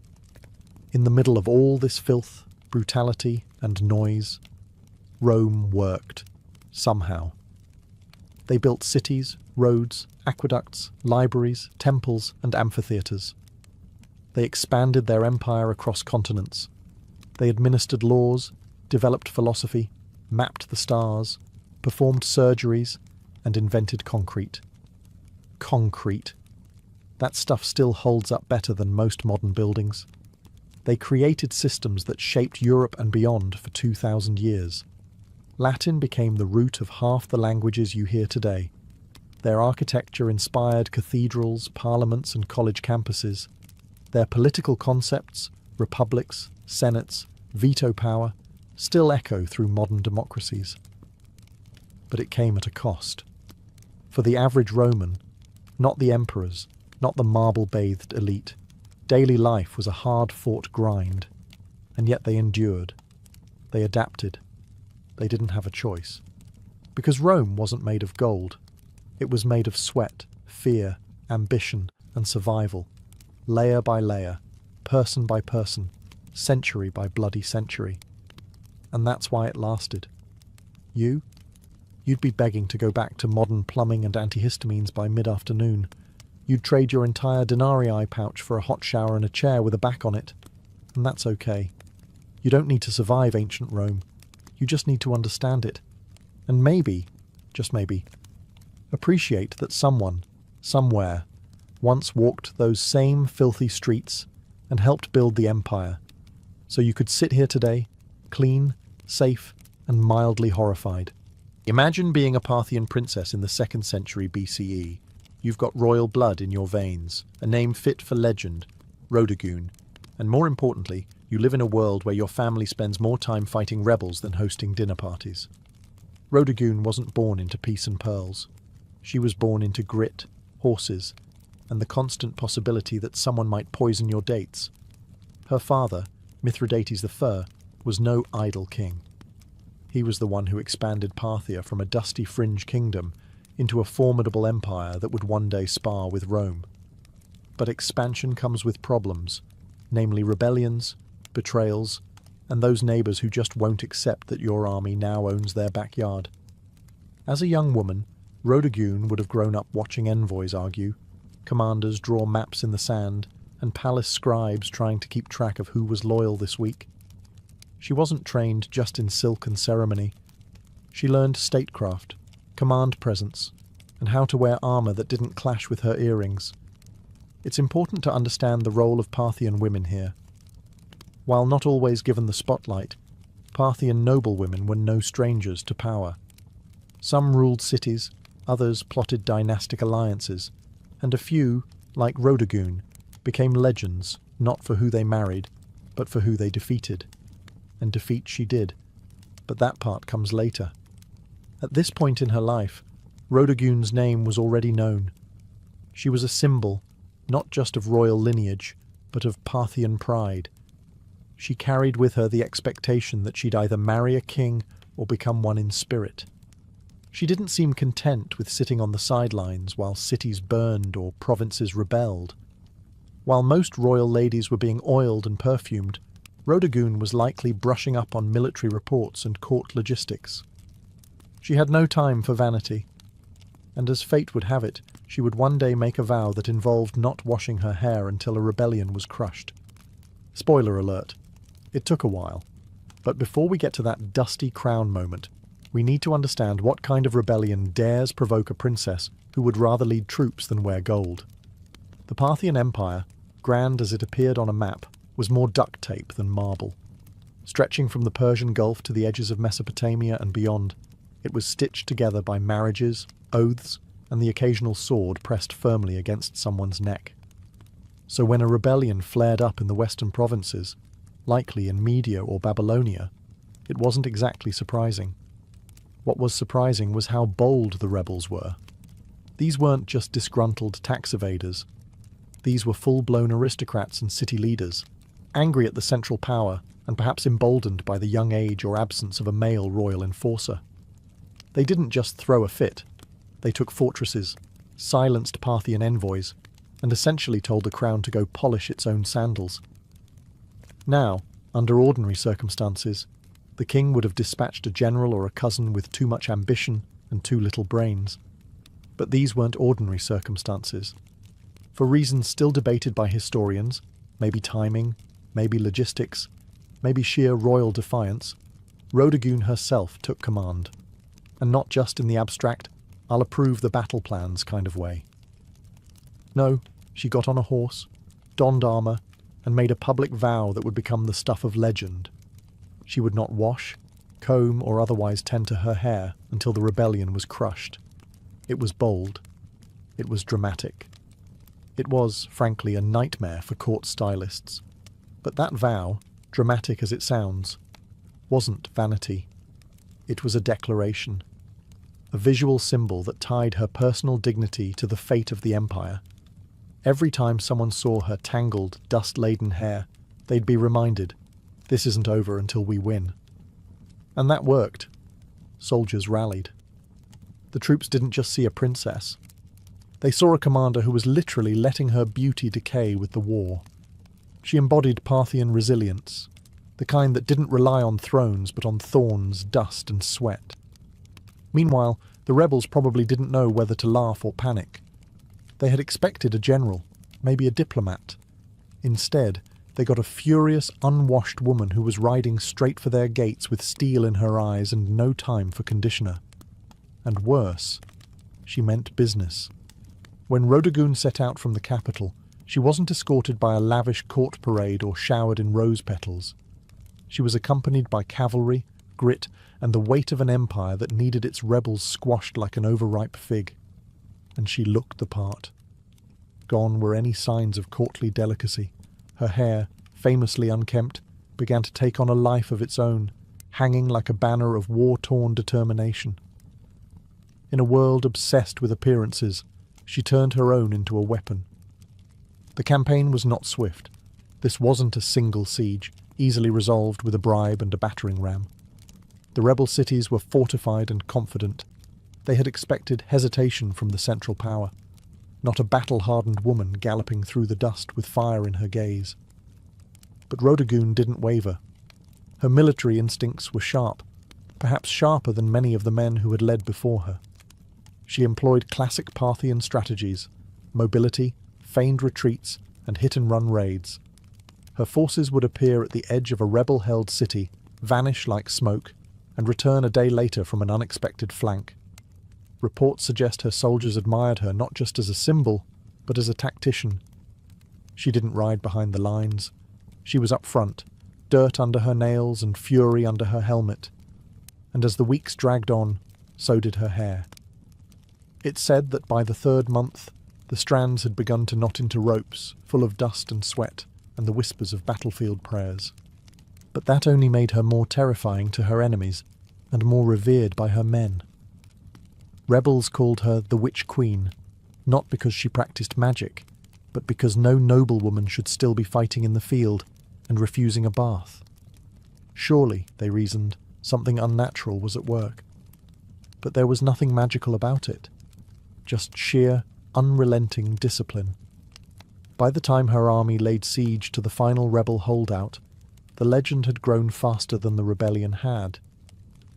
In the middle of all this filth, brutality, and noise, Rome worked. Somehow. They built cities, roads, aqueducts, libraries, temples, and amphitheatres. They expanded their empire across continents. They administered laws, developed philosophy, mapped the stars, performed surgeries, and invented concrete. Concrete. That stuff still holds up better than most modern buildings. They created systems that shaped Europe and beyond for 2,000 years. Latin became the root of half the languages you hear today. Their architecture inspired cathedrals, parliaments, and college campuses. Their political concepts, republics, senates, veto power, still echo through modern democracies. But it came at a cost. For the average Roman, not the emperors, not the marble-bathed elite, daily life was a hard-fought grind, and yet they endured. They adapted. They didn't have a choice. Because Rome wasn't made of gold. It was made of sweat, fear, ambition, and survival, layer by layer, person by person, century by bloody century. And that's why it lasted. You'd be begging to go back to modern plumbing and antihistamines by mid-afternoon. You'd trade your entire denarii pouch for a hot shower and a chair with a back on it. And that's okay. You don't need to survive ancient Rome. You just need to understand it. And maybe, just maybe, appreciate that someone, somewhere, once walked those same filthy streets and helped build the empire. So you could sit here today, clean, safe, and mildly horrified. Imagine being a Parthian princess in the 2nd century BCE. You've got royal blood in your veins, a name fit for legend, Rhodogoon, and more importantly, you live in a world where your family spends more time fighting rebels than hosting dinner parties. Rhodogoon wasn't born into peace and pearls. She was born into grit, horses, and the constant possibility that someone might poison your dates. Her father, Mithridates I, was no idle king. He was the one who expanded Parthia from a dusty fringe kingdom into a formidable empire that would one day spar with Rome. But expansion comes with problems, namely rebellions, betrayals, and those neighbours who just won't accept that your army now owns their backyard. As a young woman, Rhodogoon would have grown up watching envoys argue, commanders draw maps in the sand, and palace scribes trying to keep track of who was loyal this week. She wasn't trained just in silk and ceremony. She learned statecraft, command presence, and how to wear armour that didn't clash with her earrings. It's important to understand the role of Parthian women here. While not always given the spotlight, Parthian noblewomen were no strangers to power. Some ruled cities, others plotted dynastic alliances, and a few, like Rhodogoon, became legends not for who they married, but for who they defeated. And defeat she did, but that part comes later. At this point in her life, Rhodogoon's name was already known. She was a symbol, not just of royal lineage, but of Parthian pride. She carried with her the expectation that she'd either marry a king or become one in spirit. She didn't seem content with sitting on the sidelines while cities burned or provinces rebelled. While most royal ladies were being oiled and perfumed, Rhodogoon was likely brushing up on military reports and court logistics. She had no time for vanity, and as fate would have it, she would one day make a vow that involved not washing her hair until a rebellion was crushed. Spoiler alert, it took a while, but before we get to that dusty crown moment, we need to understand what kind of rebellion dares provoke a princess who would rather lead troops than wear gold. The Parthian Empire, grand as it appeared on a map, was more duct tape than marble. Stretching from the Persian Gulf to the edges of Mesopotamia and beyond, it was stitched together by marriages, oaths, and the occasional sword pressed firmly against someone's neck. So when a rebellion flared up in the western provinces, likely in Media or Babylonia, it wasn't exactly surprising. What was surprising was how bold the rebels were. These weren't just disgruntled tax evaders. These were full-blown aristocrats and city leaders, angry at the central power and perhaps emboldened by the young age or absence of a male royal enforcer. They didn't just throw a fit. They took fortresses, silenced Parthian envoys, and essentially told the crown to go polish its own sandals. Now, under ordinary circumstances, the king would have dispatched a general or a cousin with too much ambition and too little brains. But these weren't ordinary circumstances. For reasons still debated by historians, maybe timing, maybe logistics, maybe sheer royal defiance, Rhodogoon herself took command. And not just in the abstract, I'll approve the battle plans kind of way. No, she got on a horse, donned armour, and made a public vow that would become the stuff of legend. She would not wash, comb, or otherwise tend to her hair until the rebellion was crushed. It was bold. It was dramatic. It was, frankly, a nightmare for court stylists. But that vow, dramatic as it sounds, wasn't vanity. It was a declaration. A visual symbol that tied her personal dignity to the fate of the empire. Every time someone saw her tangled, dust-laden hair, they'd be reminded, this isn't over until we win. And that worked. Soldiers rallied. The troops didn't just see a princess. They saw a commander who was literally letting her beauty decay with the war. She embodied Parthian resilience, the kind that didn't rely on thrones but on thorns, dust and sweat. Meanwhile, the rebels probably didn't know whether to laugh or panic. They had expected a general, maybe a diplomat. Instead, they got a furious, unwashed woman who was riding straight for their gates with steel in her eyes and no time for conditioner. And worse, she meant business. When Rodogun set out from the capital, she wasn't escorted by a lavish court parade or showered in rose petals. She was accompanied by cavalry, grit, and the weight of an empire that needed its rebels squashed like an overripe fig. And she looked the part. Gone were any signs of courtly delicacy. Her hair, famously unkempt, began to take on a life of its own, hanging like a banner of war-torn determination. In a world obsessed with appearances, she turned her own into a weapon. The campaign was not swift. This wasn't a single siege, easily resolved with a bribe and a battering ram. The rebel cities were fortified and confident. They had expected hesitation from the central power, not a battle-hardened woman galloping through the dust with fire in her gaze. But Rodogun didn't waver. Her military instincts were sharp, perhaps sharper than many of the men who had led before her. She employed classic Parthian strategies: mobility, feigned retreats, and hit-and-run raids. Her forces would appear at the edge of a rebel-held city, vanish like smoke, and return a day later from an unexpected flank. Reports suggest her soldiers admired her not just as a symbol, but as a tactician. She didn't ride behind the lines. She was up front, dirt under her nails and fury under her helmet. And as the weeks dragged on, so did her hair. It's said that by the third month, the strands had begun to knot into ropes, full of dust and sweat, and the whispers of battlefield prayers. But that only made her more terrifying to her enemies, and more revered by her men. Rebels called her the Witch Queen, not because she practiced magic, but because no noblewoman should still be fighting in the field and refusing a bath. Surely, they reasoned, something unnatural was at work. But there was nothing magical about it, just sheer, unrelenting discipline. By the time her army laid siege to the final rebel holdout, the legend had grown faster than the rebellion had.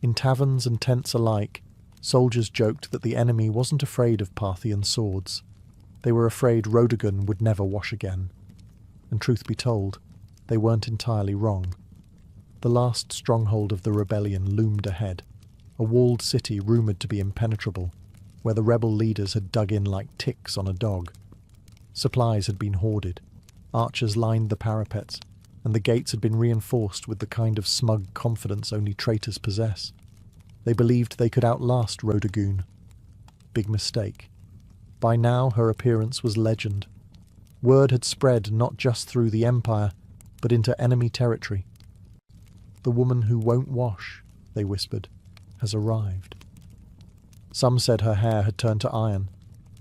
In taverns and tents alike, soldiers joked that the enemy wasn't afraid of Parthian swords. They were afraid Rodogun would never wash again. And truth be told, they weren't entirely wrong. The last stronghold of the rebellion loomed ahead, a walled city rumoured to be impenetrable, where the rebel leaders had dug in like ticks on a dog. Supplies had been hoarded, archers lined the parapets, and the gates had been reinforced with the kind of smug confidence only traitors possess. They believed they could outlast Rodogun. Big mistake. By now her appearance was legend. Word had spread not just through the empire, but into enemy territory. The woman who won't wash, they whispered, has arrived. Some said her hair had turned to iron.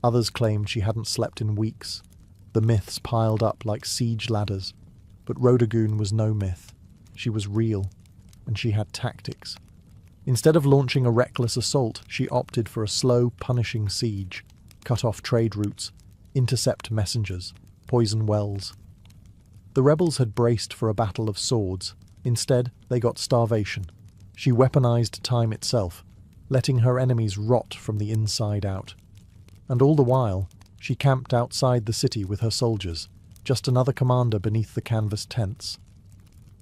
Others claimed she hadn't slept in weeks. The myths piled up like siege ladders. But Rodogun was no myth. She was real, and she had tactics. Instead of launching a reckless assault, she opted for a slow, punishing siege, cut off trade routes, intercept messengers, poison wells. The rebels had braced for a battle of swords. Instead, they got starvation. She weaponized time itself, letting her enemies rot from the inside out. And all the while, she camped outside the city with her soldiers, just another commander beneath the canvas tents.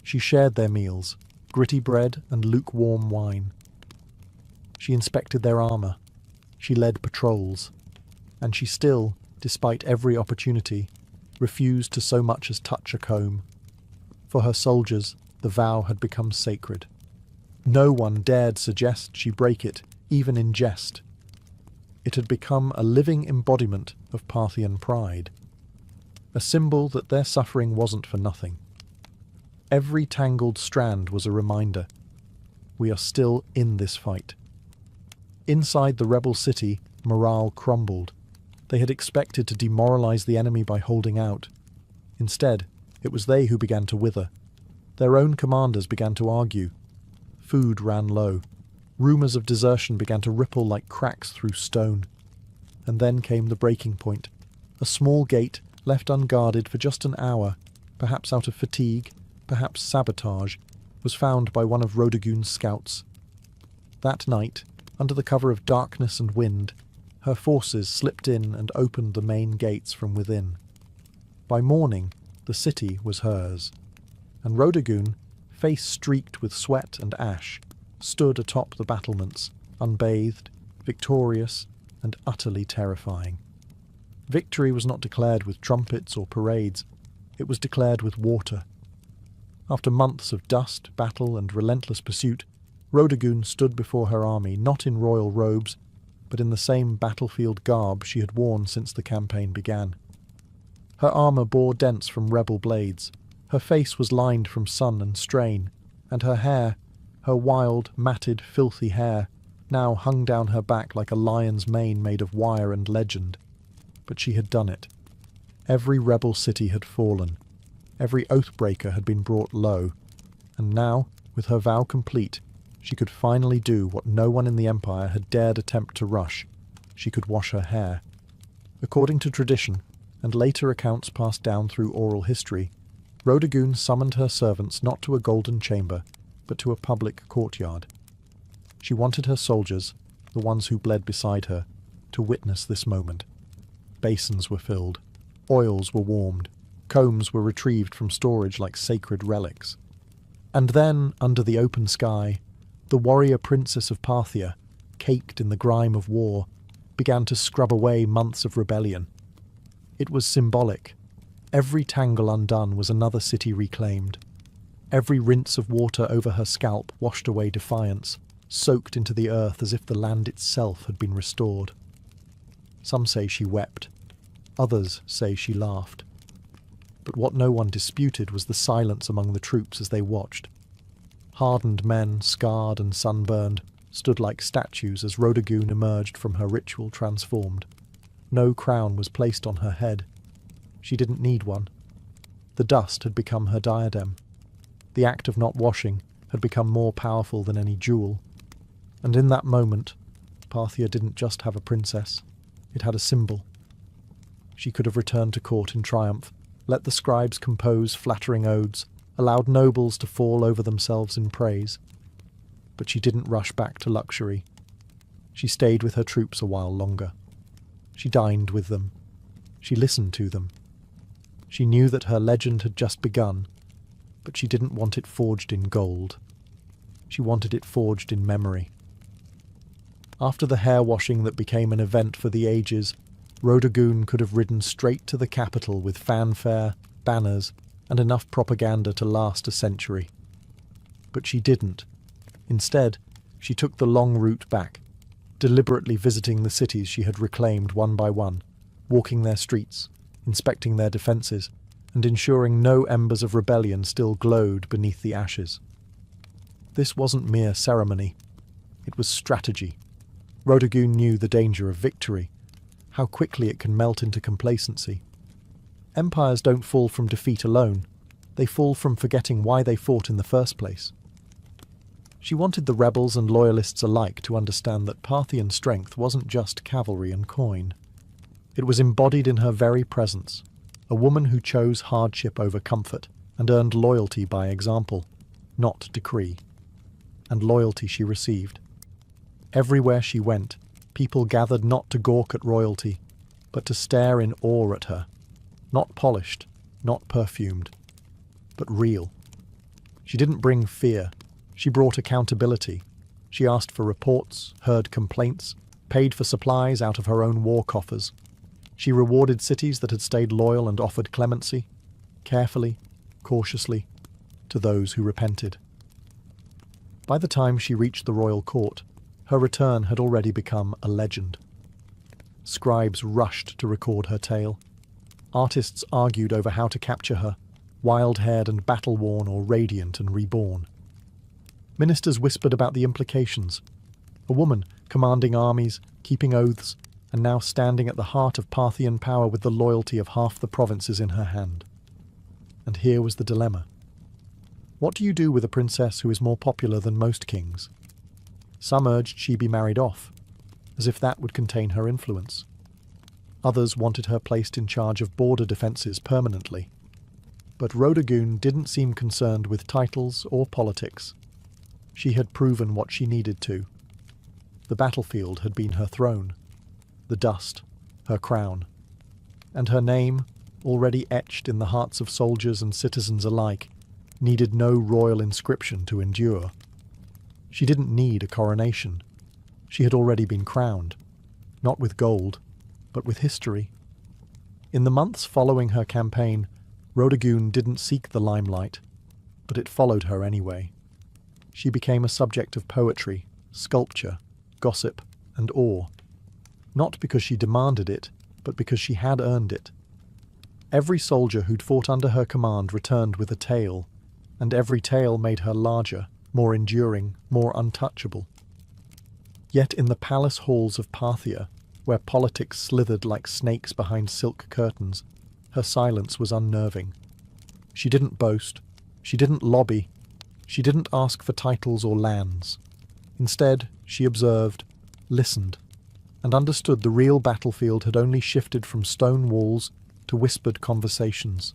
She shared their meals, gritty bread and lukewarm wine. She inspected their armour. She led patrols. And she still, despite every opportunity, refused to so much as touch a comb. For her soldiers, the vow had become sacred. No one dared suggest she break it, even in jest. It had become a living embodiment of Parthian pride, a symbol that their suffering wasn't for nothing. Every tangled strand was a reminder. We are still in this fight. Inside the rebel city, morale crumbled. They had expected to demoralize the enemy by holding out. Instead, it was they who began to wither. Their own commanders began to argue. Food ran low. Rumours of desertion began to ripple like cracks through stone. And then came the breaking point. A small gate, left unguarded for just an hour, perhaps out of fatigue, perhaps sabotage, was found by one of Rodogun's scouts. That night, under the cover of darkness and wind, her forces slipped in and opened the main gates from within. By morning, the city was hers, and Rodogun, face streaked with sweat and ash, stood atop the battlements, unbathed, victorious, and utterly terrifying. Victory was not declared with trumpets or parades, it was declared with water. After months of dust, battle, and relentless pursuit, Rodogun stood before her army not in royal robes, but in the same battlefield garb she had worn since the campaign began. Her armour bore dents from rebel blades, her face was lined from sun and strain, and her hair, her wild, matted, filthy hair, now hung down her back like a lion's mane made of wire and legend. But she had done it. Every rebel city had fallen. Every oath-breaker had been brought low. And now, with her vow complete, she could finally do what no one in the Empire had dared attempt to rush. She could wash her hair. According to tradition, and later accounts passed down through oral history, Rodogun summoned her servants not to a golden chamber, but to a public courtyard. She wanted her soldiers, the ones who bled beside her, to witness this moment. Basins were filled, oils were warmed, combs were retrieved from storage like sacred relics. And then, under the open sky, the warrior princess of Parthia, caked in the grime of war, began to scrub away months of rebellion. It was symbolic. Every tangle undone was another city reclaimed. Every rinse of water over her scalp washed away defiance, soaked into the earth as if the land itself had been restored. Some say she wept. Others say she laughed. But what no one disputed was the silence among the troops as they watched. Hardened men, scarred and sunburned, stood like statues as Rodogun emerged from her ritual transformed. No crown was placed on her head. She didn't need one. The dust had become her diadem. The act of not washing had become more powerful than any jewel. And in that moment, Parthia didn't just have a princess. It had a symbol. She could have returned to court in triumph, let the scribes compose flattering odes, allowed nobles to fall over themselves in praise. But she didn't rush back to luxury. She stayed with her troops a while longer. She dined with them. She listened to them. She knew that her legend had just begun, but she didn't want it forged in gold. She wanted it forged in memory. After the hair-washing that became an event for the ages, Rodogun could have ridden straight to the capital with fanfare, banners, and enough propaganda to last a century. But she didn't. Instead, she took the long route back, deliberately visiting the cities she had reclaimed one by one, walking their streets, inspecting their defences, and ensuring no embers of rebellion still glowed beneath the ashes. This wasn't mere ceremony. It was strategy. Rodogun knew the danger of victory, how quickly it can melt into complacency. Empires don't fall from defeat alone. They fall from forgetting why they fought in the first place. She wanted the rebels and loyalists alike to understand that Parthian strength wasn't just cavalry and coin. It was embodied in her very presence, a woman who chose hardship over comfort and earned loyalty by example, not decree. And loyalty she received. Everywhere she went, people gathered not to gawk at royalty, but to stare in awe at her. Not polished, not perfumed, but real. She didn't bring fear. She brought accountability. She asked for reports, heard complaints, paid for supplies out of her own war coffers. She rewarded cities that had stayed loyal and offered clemency, carefully, cautiously, to those who repented. By the time she reached the royal court, her return had already become a legend. Scribes rushed to record her tale. Artists argued over how to capture her, wild-haired and battle-worn or radiant and reborn. Ministers whispered about the implications. A woman commanding armies, keeping oaths, and now standing at the heart of Parthian power with the loyalty of half the provinces in her hand. And here was the dilemma. What do you do with a princess who is more popular than most kings? Some urged she be married off, as if that would contain her influence. Others wanted her placed in charge of border defences permanently. But Rhodogun didn't seem concerned with titles or politics. She had proven what she needed to. The battlefield had been her throne, the dust, her crown, and her name, already etched in the hearts of soldiers and citizens alike, needed no royal inscription to endure. She didn't need a coronation. She had already been crowned, not with gold, but with history. In the months following her campaign, Rhodogun didn't seek the limelight, but it followed her anyway. She became a subject of poetry, sculpture, gossip, and awe, not because she demanded it, but because she had earned it. Every soldier who'd fought under her command returned with a tale, and every tale made her larger, more enduring, more untouchable. Yet in the palace halls of Parthia, where politics slithered like snakes behind silk curtains, her silence was unnerving. She didn't boast, she didn't lobby, she didn't ask for titles or lands. Instead, she observed, listened, and understood the real battlefield had only shifted from stone walls to whispered conversations.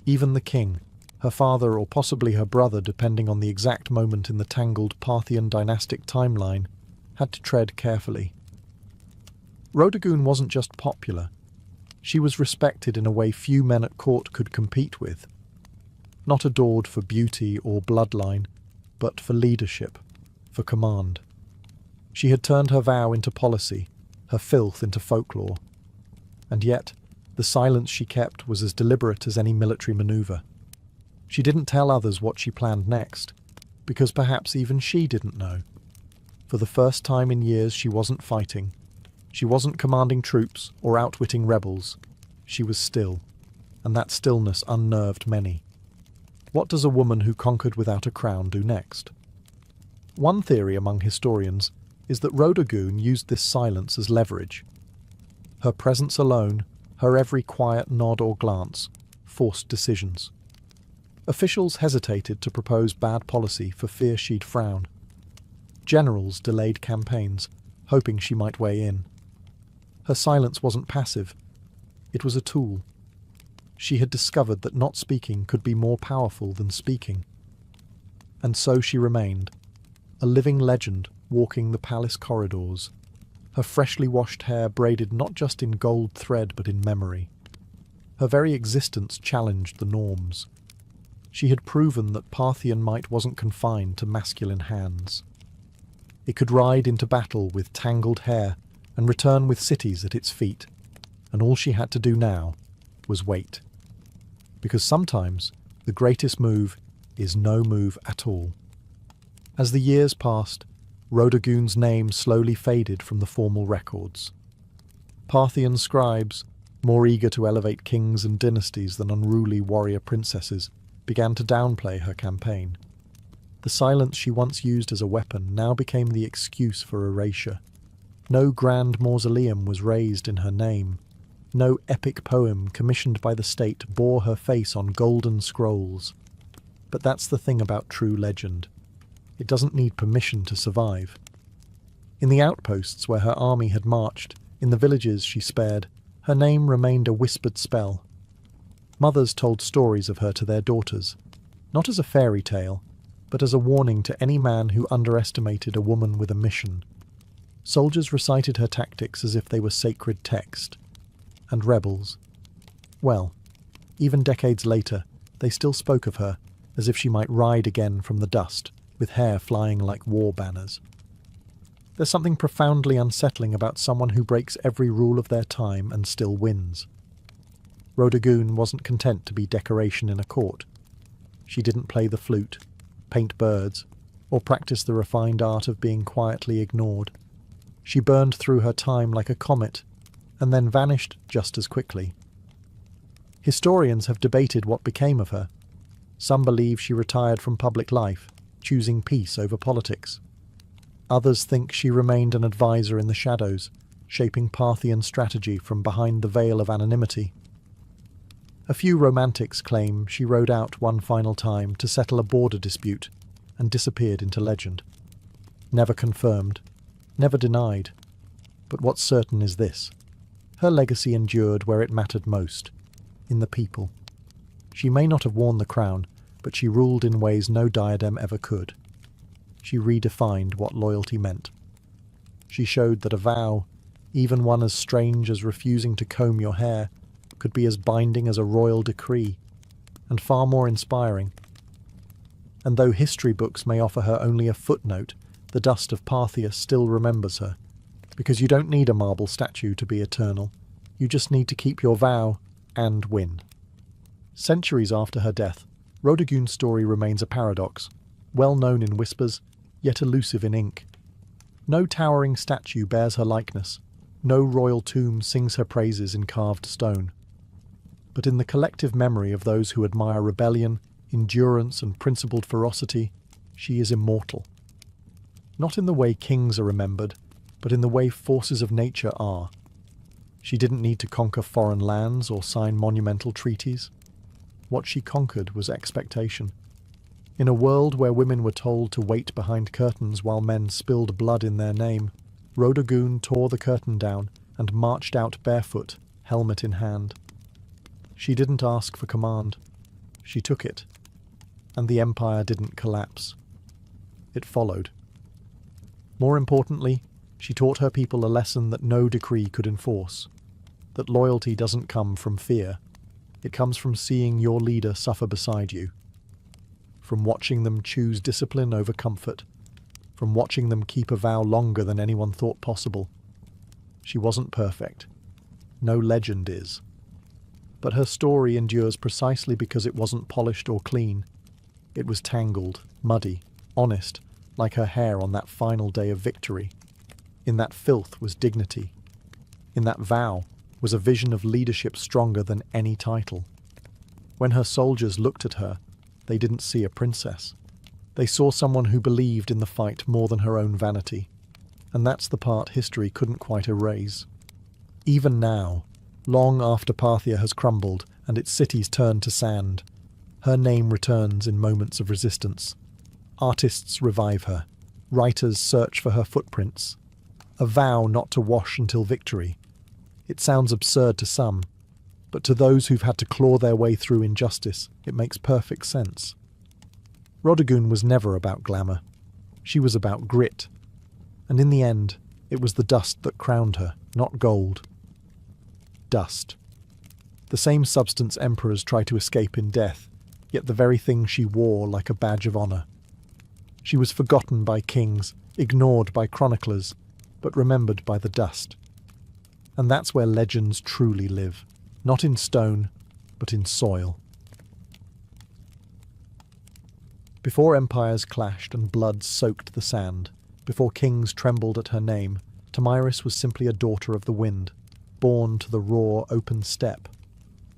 Even the king, her father or possibly her brother depending on the exact moment in the tangled Parthian dynastic timeline, had to tread carefully. Rhodogun wasn't just popular. She was respected in a way few men at court could compete with. Not adored for beauty or bloodline, but for leadership, for command. She had turned her vow into policy, her filth into folklore. And yet, the silence she kept was as deliberate as any military maneuver. She didn't tell others what she planned next, because perhaps even she didn't know. For the first time in years she wasn't fighting. She wasn't commanding troops or outwitting rebels. She was still, and that stillness unnerved many. What does a woman who conquered without a crown do next? One theory among historians is that Rhodogun used this silence as leverage. Her presence alone, her every quiet nod or glance, forced decisions. Officials hesitated to propose bad policy for fear she'd frown. Generals delayed campaigns, hoping she might weigh in. Her silence wasn't passive. It was a tool. She had discovered that not speaking could be more powerful than speaking. And so she remained, a living legend walking the palace corridors, her freshly washed hair braided not just in gold thread but in memory. Her very existence challenged the norms. She had proven that Parthian might wasn't confined to masculine hands. It could ride into battle with tangled hair and return with cities at its feet, and all she had to do now was wait. Because sometimes the greatest move is no move at all. As the years passed, Rhodogun's name slowly faded from the formal records. Parthian scribes, more eager to elevate kings and dynasties than unruly warrior princesses, began to downplay her campaign. The silence she once used as a weapon now became the excuse for erasure. No grand mausoleum was raised in her name. No epic poem commissioned by the state bore her face on golden scrolls. But that's the thing about true legend. It doesn't need permission to survive. In the outposts where her army had marched, in the villages she spared, her name remained a whispered spell. Mothers told stories of her to their daughters, not as a fairy tale, but as a warning to any man who underestimated a woman with a mission. Soldiers recited her tactics as if they were sacred text. And rebels, well, even decades later, they still spoke of her as if she might ride again from the dust, with hair flying like war banners. There's something profoundly unsettling about someone who breaks every rule of their time and still wins. Rhodogun wasn't content to be decoration in a court. She didn't play the flute, paint birds, or practice the refined art of being quietly ignored. She burned through her time like a comet, and then vanished just as quickly. Historians have debated what became of her. Some believe she retired from public life, choosing peace over politics. Others think she remained an advisor in the shadows, shaping Parthian strategy from behind the veil of anonymity. A few romantics claim she rode out one final time to settle a border dispute and disappeared into legend. Never confirmed, never denied. But what's certain is this: her legacy endured where it mattered most, in the people. She may not have worn the crown, but she ruled in ways no diadem ever could. She redefined what loyalty meant. She showed that a vow, even one as strange as refusing to comb your hair, could be as binding as a royal decree, and far more inspiring. And though history books may offer her only a footnote, the dust of Parthia still remembers her, because you don't need a marble statue to be eternal. You just need to keep your vow and win. Centuries after her death, Rhodogune's story remains a paradox, well known in whispers, yet elusive in ink. No towering statue bears her likeness, no royal tomb sings her praises in carved stone. But in the collective memory of those who admire rebellion, endurance, and principled ferocity, she is immortal. Not in the way kings are remembered, but in the way forces of nature are. She didn't need to conquer foreign lands or sign monumental treaties. What she conquered was expectation. In a world where women were told to wait behind curtains while men spilled blood in their name, Rhodogune tore the curtain down and marched out barefoot, helmet in hand. She didn't ask for command. She took it. And the empire didn't collapse. It followed. More importantly, she taught her people a lesson that no decree could enforce. That loyalty doesn't come from fear. It comes from seeing your leader suffer beside you. From watching them choose discipline over comfort. From watching them keep a vow longer than anyone thought possible. She wasn't perfect. No legend is. But her story endures precisely because it wasn't polished or clean. It was tangled, muddy, honest, like her hair on that final day of victory. In that filth was dignity. In that vow was a vision of leadership stronger than any title. When her soldiers looked at her, they didn't see a princess. They saw someone who believed in the fight more than her own vanity. And that's the part history couldn't quite erase. Even now, long after Parthia has crumbled and its cities turned to sand, her name returns in moments of resistance. Artists revive her. Writers search for her footprints. A vow not to wash until victory. It sounds absurd to some, but to those who've had to claw their way through injustice, it makes perfect sense. Rhodogune was never about glamour. She was about grit. And in the end, it was the dust that crowned her, not gold. Dust. The same substance emperors try to escape in death, yet the very thing she wore like a badge of honour. She was forgotten by kings, ignored by chroniclers, but remembered by the dust. And that's where legends truly live, not in stone, but in soil. Before empires clashed and blood soaked the sand, before kings trembled at her name, Tomyris was simply a daughter of the wind, born to the raw, open steppe.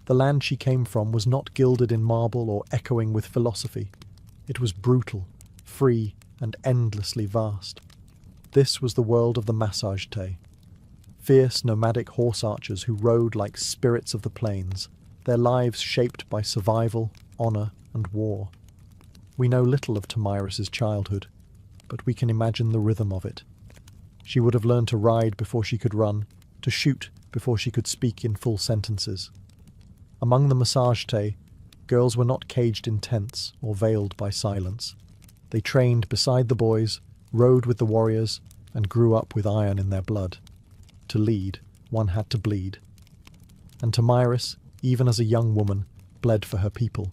The land she came from was not gilded in marble or echoing with philosophy. It was brutal, free, and endlessly vast. This was the world of the Massagetae, fierce nomadic horse archers who rode like spirits of the plains, their lives shaped by survival, honour, and war. We know little of Tomyris's childhood, but we can imagine the rhythm of it. She would have learned to ride before she could run, to shoot before she could speak in full sentences. Among the Massagetae, girls were not caged in tents or veiled by silence. They trained beside the boys, rode with the warriors, and grew up with iron in their blood. To lead, one had to bleed. And Tomyris, even as a young woman, bled for her people.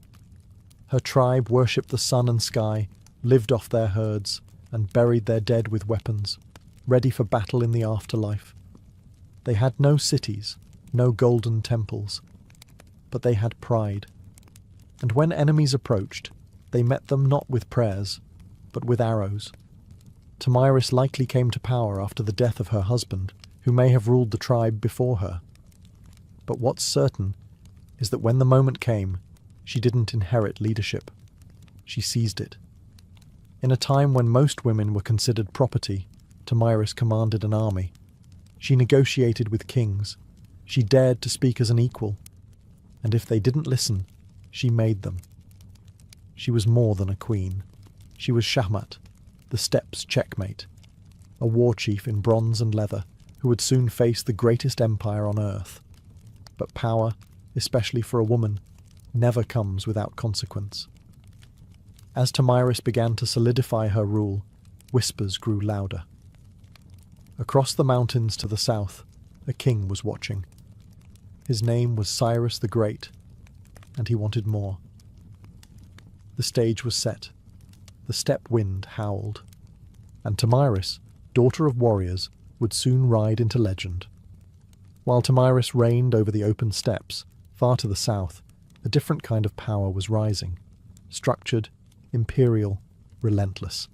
Her tribe worshipped the sun and sky, lived off their herds, and buried their dead with weapons, ready for battle in the afterlife. They had no cities, no golden temples, but they had pride. And when enemies approached, they met them not with prayers, but with arrows. Tomyris likely came to power after the death of her husband, who may have ruled the tribe before her. But what's certain is that when the moment came, she didn't inherit leadership. She seized it. In a time when most women were considered property, Tomyris commanded an army. She negotiated with kings. She dared to speak as an equal. And if they didn't listen, she made them. She was more than a queen. She was Shahmat, the steppe's checkmate, a war chief in bronze and leather who would soon face the greatest empire on earth. But power, especially for a woman, never comes without consequence. As Tomyris began to solidify her rule, whispers grew louder. Across the mountains to the south, a king was watching. His name was Cyrus the Great, and he wanted more. The stage was set. The steppe wind howled. And Tomyris, daughter of warriors, would soon ride into legend. While Tomyris reigned over the open steppes, far to the south, a different kind of power was rising. Structured, imperial, relentless.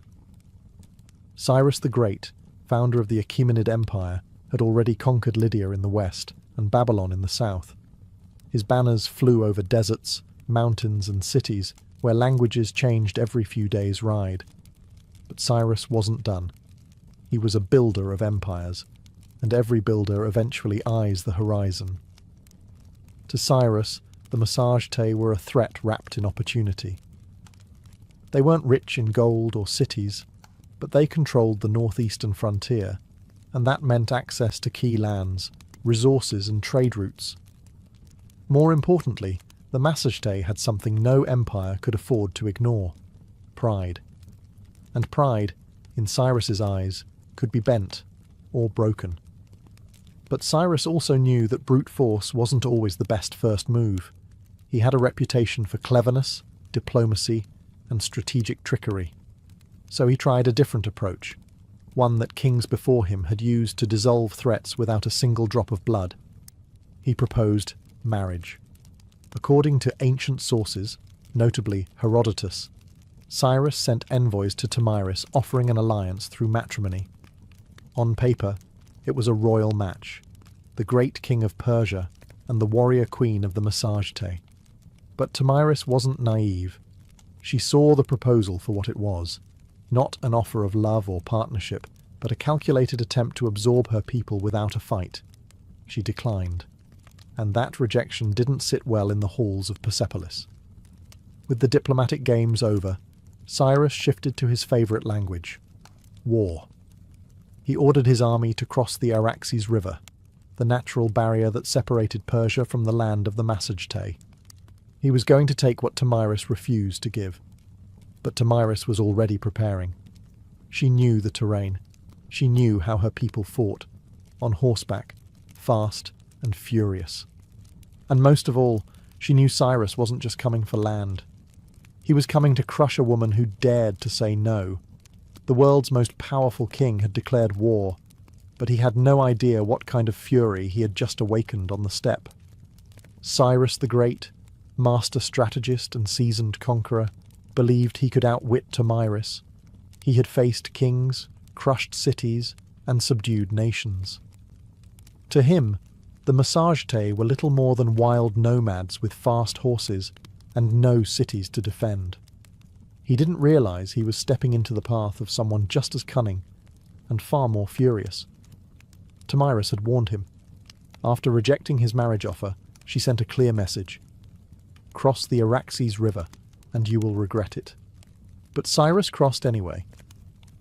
Cyrus the Great, founder of the Achaemenid Empire, had already conquered Lydia in the west and Babylon in the south. His banners flew over deserts, mountains and cities where languages changed every few days' ride. But Cyrus wasn't done. He was a builder of empires, and every builder eventually eyes the horizon. To Cyrus, the Massagetae were a threat wrapped in opportunity. They weren't rich in gold or cities, but they controlled the northeastern frontier, and that meant access to key lands, resources and trade routes. More importantly, the Massagetae had something no empire could afford to ignore: pride. And pride, in Cyrus's eyes, could be bent or broken. But Cyrus also knew that brute force wasn't always the best first move. He had a reputation for cleverness, diplomacy, and strategic trickery. So he tried a different approach, one that kings before him had used to dissolve threats without a single drop of blood. He proposed marriage. According to ancient sources, notably Herodotus, Cyrus sent envoys to Tomyris offering an alliance through matrimony. On paper, it was a royal match, the great king of Persia and the warrior queen of the Massagetae. But Tomyris wasn't naive. She saw the proposal for what it was, not an offer of love or partnership, but a calculated attempt to absorb her people without a fight. She declined, and that rejection didn't sit well in the halls of Persepolis. With the diplomatic games over, Cyrus shifted to his favourite language: war. He ordered his army to cross the Araxes River, the natural barrier that separated Persia from the land of the Massagetae. He was going to take what Tomyris refused to give. But Tomyris was already preparing. She knew the terrain. She knew how her people fought, on horseback, fast and furious. And most of all, she knew Cyrus wasn't just coming for land. He was coming to crush a woman who dared to say no. The world's most powerful king had declared war, but he had no idea what kind of fury he had just awakened on the steppe. Cyrus the Great, master strategist and seasoned conqueror, believed he could outwit Tomyris. He had faced kings, crushed cities, and subdued nations. To him, the Massagetae were little more than wild nomads with fast horses and no cities to defend. He didn't realize he was stepping into the path of someone just as cunning and far more furious. Tomyris had warned him. After rejecting his marriage offer, she sent a clear message: cross the Araxes River, and you will regret it. But Cyrus crossed anyway,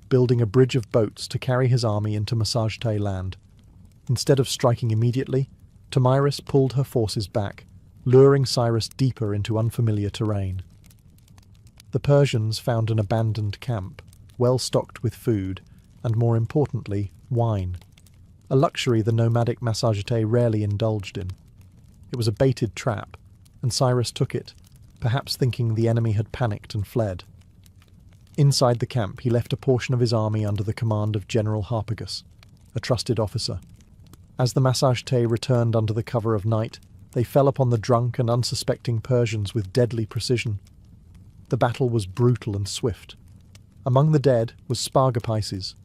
building a bridge of boats to carry his army into Massagetae land. Instead of striking immediately, Tomyris pulled her forces back, luring Cyrus deeper into unfamiliar terrain. The Persians found an abandoned camp, well stocked with food, and more importantly, wine, a luxury the nomadic Massagetae rarely indulged in. It was a baited trap, and Cyrus took it, perhaps thinking the enemy had panicked and fled. Inside the camp, he left a portion of his army under the command of General Harpagus, a trusted officer. As the Massagetae returned under the cover of night, they fell upon the drunk and unsuspecting Persians with deadly precision. The battle was brutal and swift. Among the dead was Spargapaises,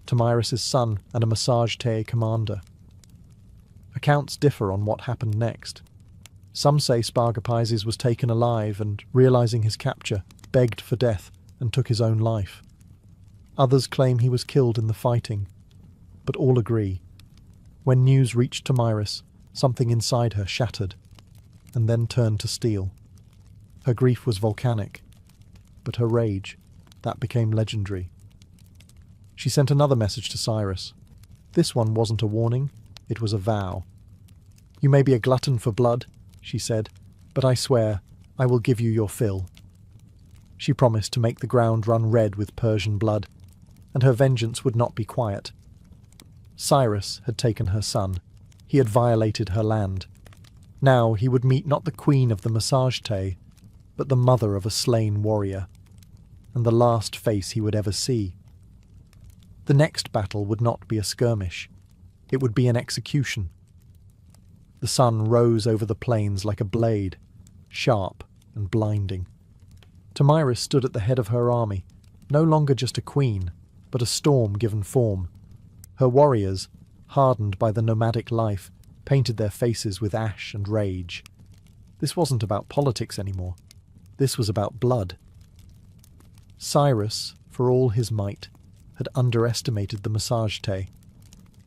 Tomyris' son and a Massagetae commander. Accounts differ on what happened next. Some say Spargapaises was taken alive and, realizing his capture, begged for death and took his own life. Others claim he was killed in the fighting, but all agree. When news reached Tomyris, something inside her shattered, and then turned to steel. Her grief was volcanic, but her rage, that became legendary. She sent another message to Cyrus. This one wasn't a warning, it was a vow. "You may be a glutton for blood," she said, "but I swear, I will give you your fill." She promised to make the ground run red with Persian blood, and her vengeance would not be quiet. Cyrus had taken her son. He had violated her land. Now he would meet not the queen of the Massage-Tay, but the mother of a slain warrior, and the last face he would ever see. The next battle would not be a skirmish. It would be an execution. The sun rose over the plains like a blade, sharp and blinding. Tomyris stood at the head of her army, no longer just a queen, but a storm given form. Her warriors, hardened by the nomadic life, painted their faces with ash and rage. This wasn't about politics anymore. This was about blood. Cyrus, for all his might, had underestimated the Massage-Tay.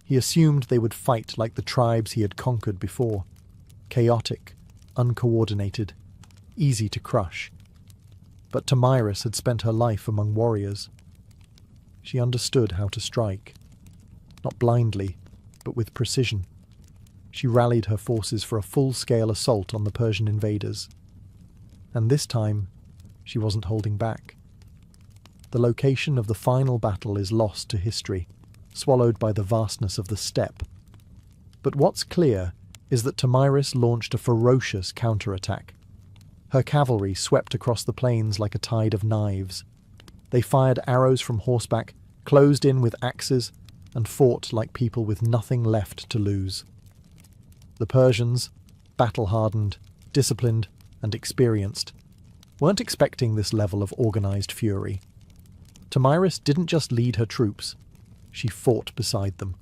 He assumed they would fight like the tribes he had conquered before, chaotic, uncoordinated, easy to crush. But Tomyris had spent her life among warriors. She understood how to strike, not blindly, but with precision. She rallied her forces for a full-scale assault on the Persian invaders. And this time, she wasn't holding back. The location of the final battle is lost to history, swallowed by the vastness of the steppe. But what's clear is that Tomyris launched a ferocious counterattack. Her cavalry swept across the plains like a tide of knives. They fired arrows from horseback, closed in with axes, and fought like people with nothing left to lose. The Persians, battle-hardened, disciplined, and experienced, weren't expecting this level of organized fury. Tomyris didn't just lead her troops, she fought beside them.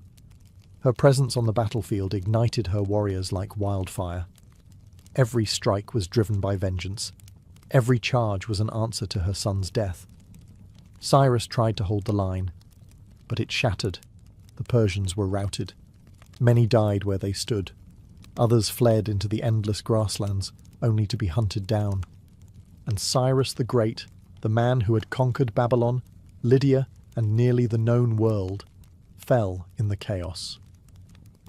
Her presence on the battlefield ignited her warriors like wildfire. Every strike was driven by vengeance. Every charge was an answer to her son's death. Cyrus tried to hold the line, but it shattered. The Persians were routed. Many died where they stood. Others fled into the endless grasslands, only to be hunted down. And Cyrus the Great, the man who had conquered Babylon, Lydia, and nearly the known world, fell in the chaos.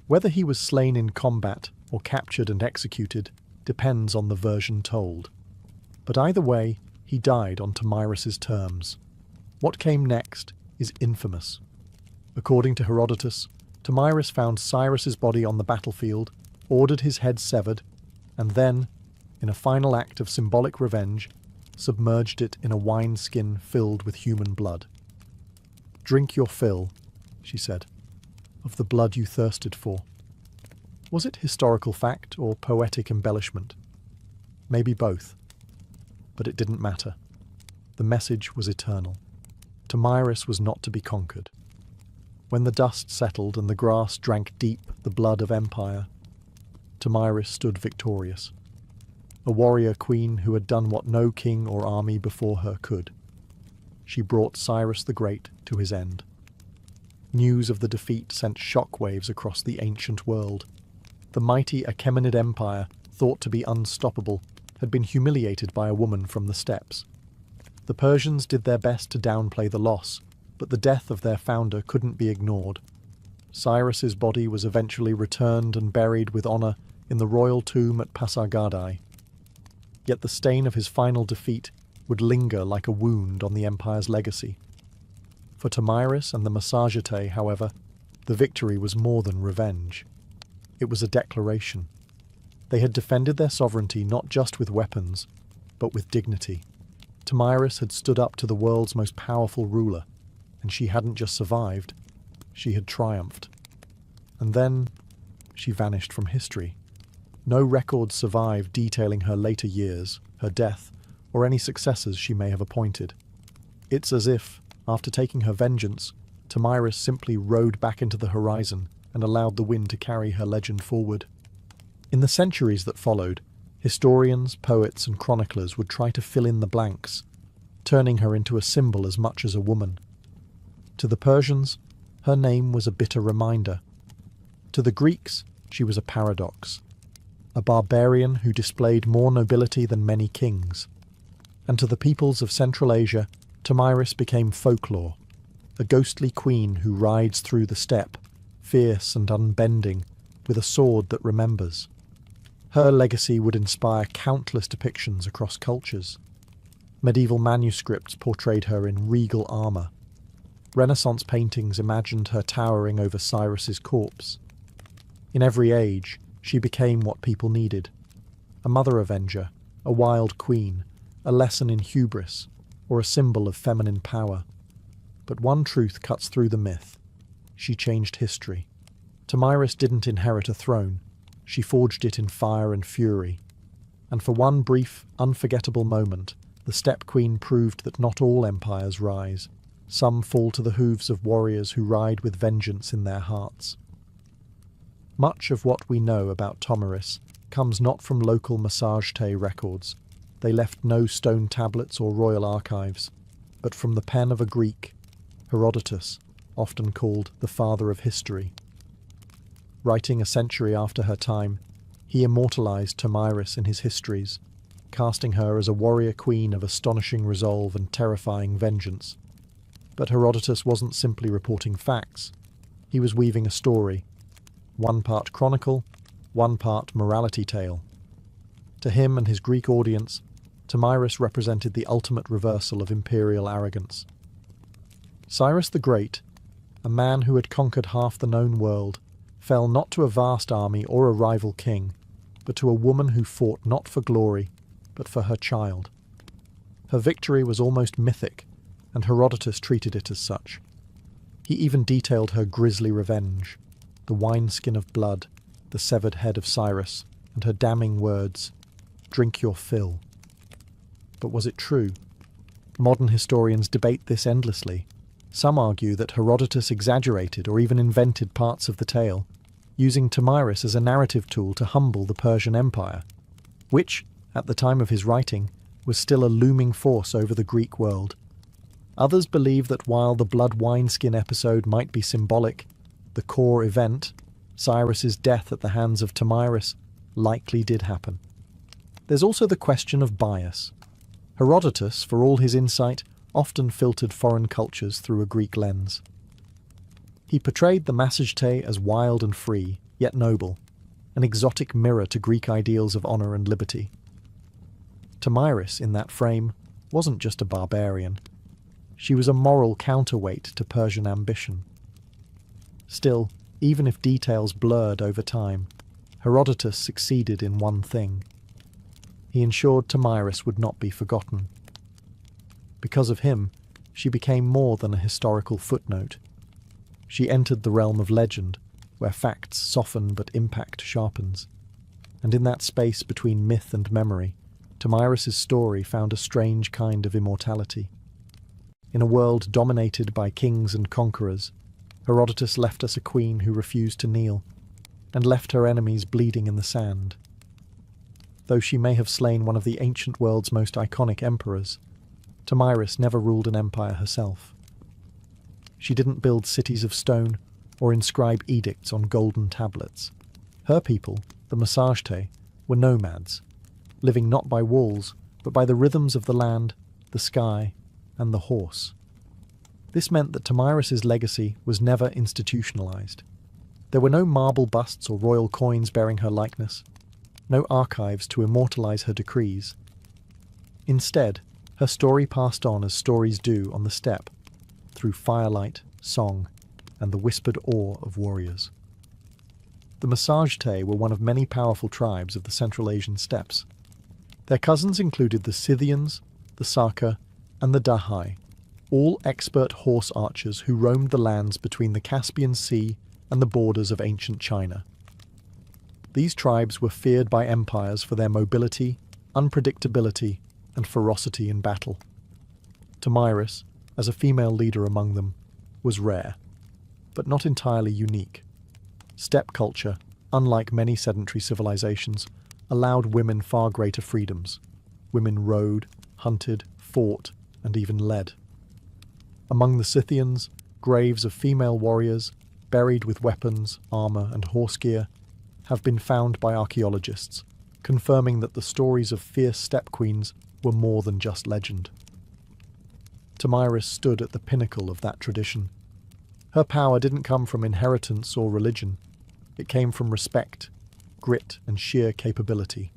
Whether he was slain in combat or captured and executed depends on the version told. But either way, he died on Tomyris's terms. What came next is infamous. According to Herodotus, Tomyris found Cyrus's body on the battlefield, ordered his head severed, and then, in a final act of symbolic revenge, submerged it in a wineskin filled with human blood. "Drink your fill," she said, "of the blood you thirsted for." Was it historical fact or poetic embellishment? Maybe both. But it didn't matter. The message was eternal. Tomyris was not to be conquered. When the dust settled and the grass drank deep the blood of empire, Tomyris stood victorious. A warrior queen who had done what no king or army before her could. She brought Cyrus the Great to his end. News of the defeat sent shockwaves across the ancient world. The mighty Achaemenid Empire, thought to be unstoppable, had been humiliated by a woman from the steppes. The Persians did their best to downplay the loss, but the death of their founder couldn't be ignored. Cyrus's body was eventually returned and buried with honor in the royal tomb at Pasargadae. Yet the stain of his final defeat would linger like a wound on the empire's legacy. For Tomyris and the Massage-Tay, however, the victory was more than revenge. It was a declaration. They had defended their sovereignty not just with weapons, but with dignity. Tomyris had stood up to the world's most powerful ruler, and she hadn't just survived, she had triumphed. And then she vanished from history. No records survive detailing her later years, her death, or any successors she may have appointed. It's as if, after taking her vengeance, Tomyris simply rode back into the horizon and allowed the wind to carry her legend forward. In the centuries that followed, historians, poets, and chroniclers would try to fill in the blanks, turning her into a symbol as much as a woman. To the Persians, her name was a bitter reminder. To the Greeks, she was a paradox, a barbarian who displayed more nobility than many kings. And to the peoples of Central Asia, Tomyris became folklore, a ghostly queen who rides through the steppe, fierce and unbending, with a sword that remembers. Her legacy would inspire countless depictions across cultures. Medieval manuscripts portrayed her in regal armour. Renaissance paintings imagined her towering over Cyrus's corpse. In every age, she became what people needed: a mother avenger, a wild queen, a lesson in hubris, or a symbol of feminine power. But one truth cuts through the myth: she changed history. Tomyris didn't inherit a throne, she forged it in fire and fury. And for one brief, unforgettable moment, the Steppe Queen proved that not all empires rise. Some fall to the hooves of warriors who ride with vengeance in their hearts. Much of what we know about Tomyris comes not from local Massagetay records. They left no stone tablets or royal archives, but from the pen of a Greek, Herodotus, often called the father of history. Writing a century after her time, he immortalized Tomyris in his histories, casting her as a warrior queen of astonishing resolve and terrifying vengeance. But Herodotus wasn't simply reporting facts. He was weaving a story, one part chronicle, one part morality tale. To him and his Greek audience, Tomyris represented the ultimate reversal of imperial arrogance. Cyrus the Great, a man who had conquered half the known world, fell not to a vast army or a rival king, but to a woman who fought not for glory, but for her child. Her victory was almost mythic, and Herodotus treated it as such. He even detailed her grisly revenge: the wineskin of blood, the severed head of Cyrus, and her damning words, "Drink your fill." But was it true? Modern historians debate this endlessly. Some argue that Herodotus exaggerated or even invented parts of the tale, using Tomyris as a narrative tool to humble the Persian Empire, which, at the time of his writing, was still a looming force over the Greek world. Others believe that while the blood wineskin episode might be symbolic, the core event, Cyrus's death at the hands of Tomyris, likely did happen. There's also the question of bias. Herodotus, for all his insight, often filtered foreign cultures through a Greek lens. He portrayed the Massagetay as wild and free, yet noble, an exotic mirror to Greek ideals of honour and liberty. Tomyris, in that frame, wasn't just a barbarian. She was a moral counterweight to Persian ambition. Still, even if details blurred over time, Herodotus succeeded in one thing. He ensured Tomyris would not be forgotten. Because of him, she became more than a historical footnote. She entered the realm of legend, where facts soften but impact sharpens. And in that space between myth and memory, Tomyris's story found a strange kind of immortality. In a world dominated by kings and conquerors, Herodotus left us a queen who refused to kneel, and left her enemies bleeding in the sand. Though she may have slain one of the ancient world's most iconic emperors, Tomyris never ruled an empire herself. She didn't build cities of stone or inscribe edicts on golden tablets. Her people, the Massagetay, were nomads, living not by walls, but by the rhythms of the land, the sky, and the horse. This meant that Tomyris's legacy was never institutionalized. There were no marble busts or royal coins bearing her likeness, no archives to immortalize her decrees. Instead, her story passed on as stories do on the steppe, through firelight, song, and the whispered awe of warriors. The Massagetay were one of many powerful tribes of the Central Asian steppes. Their cousins included the Scythians, the Saka, and the Dahai, all expert horse archers who roamed the lands between the Caspian Sea and the borders of ancient China. These tribes were feared by empires for their mobility, unpredictability, and ferocity in battle. Tomyris, as a female leader among them, was rare, but not entirely unique. Steppe culture, unlike many sedentary civilizations, allowed women far greater freedoms. Women rode, hunted, fought, and even led. Among the Scythians, graves of female warriors, buried with weapons, armour, and horse gear, have been found by archaeologists, confirming that the stories of fierce steppe queens were more than just legend. Tomyris stood at the pinnacle of that tradition. Her power didn't come from inheritance or religion. It came from respect, grit, and sheer capability.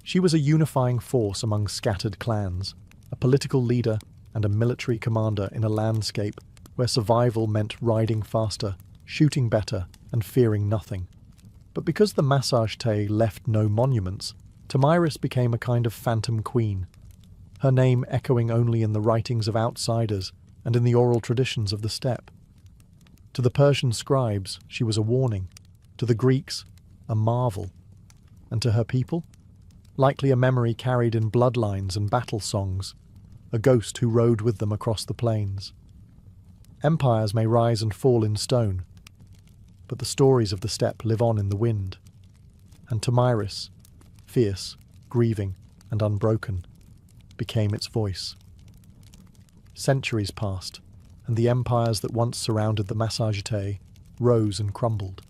She was a unifying force among scattered clans, a political leader and a military commander in a landscape where survival meant riding faster, shooting better, and fearing nothing. But because the Massage-Te left no monuments, Tomyris became a kind of phantom queen, her name echoing only in the writings of outsiders and in the oral traditions of the steppe. To the Persian scribes, she was a warning, to the Greeks, a marvel, and to her people, likely a memory carried in bloodlines and battle songs, a ghost who rode with them across the plains. Empires may rise and fall in stone, but the stories of the steppe live on in the wind. And Tomyris, fierce, grieving, and unbroken, became its voice. Centuries passed, and the empires that once surrounded the Massage-Te rose and crumbled.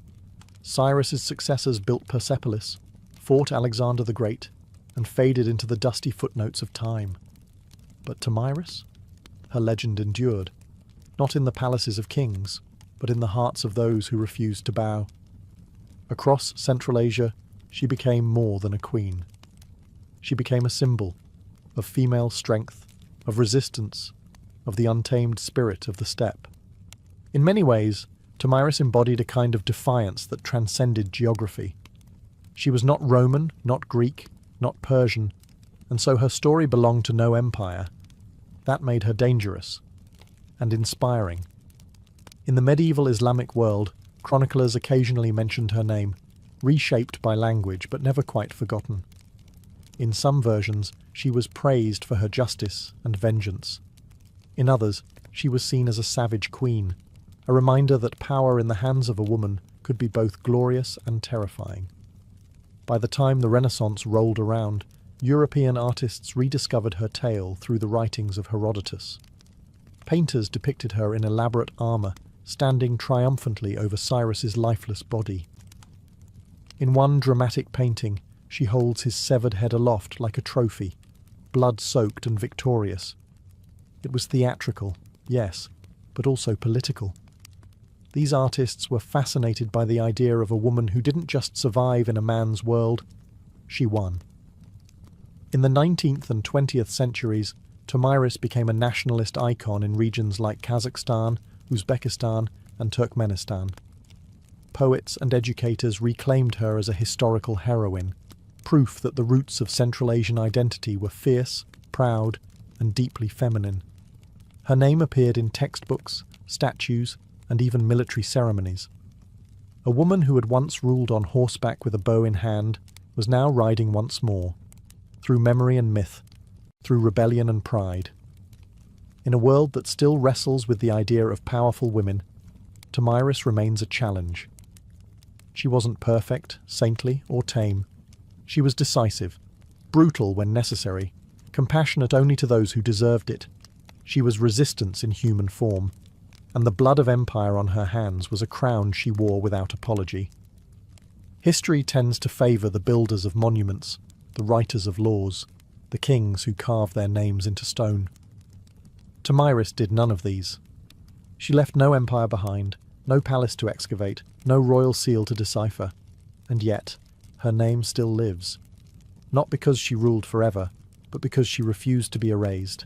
Cyrus's successors built Persepolis, fought Alexander the Great, and faded into the dusty footnotes of time. But Tomyris? Her legend endured, not in the palaces of kings, but in the hearts of those who refused to bow. Across Central Asia, she became more than a queen. She became a symbol of female strength, of resistance, of the untamed spirit of the steppe. In many ways, Tomyris embodied a kind of defiance that transcended geography. She was not Roman, not Greek, not Persian, and so her story belonged to no empire. That made her dangerous and inspiring. In the medieval Islamic world, chroniclers occasionally mentioned her name, reshaped by language but never quite forgotten. In some versions, she was praised for her justice and vengeance. In others, she was seen as a savage queen, a reminder that power in the hands of a woman could be both glorious and terrifying. By the time the Renaissance rolled around, European artists rediscovered her tale through the writings of Herodotus. Painters depicted her in elaborate armour, standing triumphantly over Cyrus's lifeless body. In one dramatic painting, she holds his severed head aloft like a trophy, blood-soaked and victorious. It was theatrical, yes, but also political. These artists were fascinated by the idea of a woman who didn't just survive in a man's world, she won. In the 19th and 20th centuries, Tomyris became a nationalist icon in regions like Kazakhstan, Uzbekistan, and Turkmenistan. Poets and educators reclaimed her as a historical heroine, proof that the roots of Central Asian identity were fierce, proud, and deeply feminine. Her name appeared in textbooks, statues, and even military ceremonies. A woman who had once ruled on horseback with a bow in hand was now riding once more, through memory and myth, through rebellion and pride. In a world that still wrestles with the idea of powerful women, Tomyris remains a challenge. She wasn't perfect, saintly, or tame. She was decisive, brutal when necessary, compassionate only to those who deserved it. She was resistance in human form, and the blood of empire on her hands was a crown she wore without apology. History tends to favour the builders of monuments, the writers of laws, the kings who carve their names into stone. Tomyris did none of these. She left no empire behind, no palace to excavate, no royal seal to decipher, and yet her name still lives. Not because she ruled forever, but because she refused to be erased.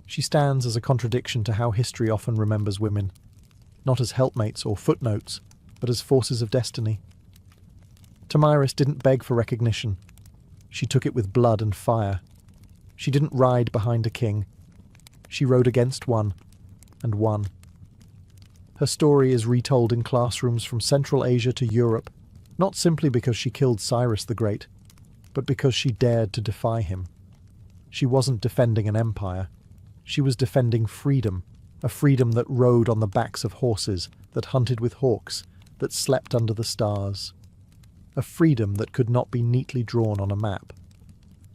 She stands as a contradiction to how history often remembers women, not as helpmates or footnotes, but as forces of destiny. Tomyris didn't beg for recognition. She took it with blood and fire. She didn't ride behind a king. She rode against one, and won. Her story is retold in classrooms from Central Asia to Europe, not simply because she killed Cyrus the Great, but because she dared to defy him. She wasn't defending an empire. She was defending freedom, a freedom that rode on the backs of horses, that hunted with hawks, that slept under the stars. A freedom that could not be neatly drawn on a map.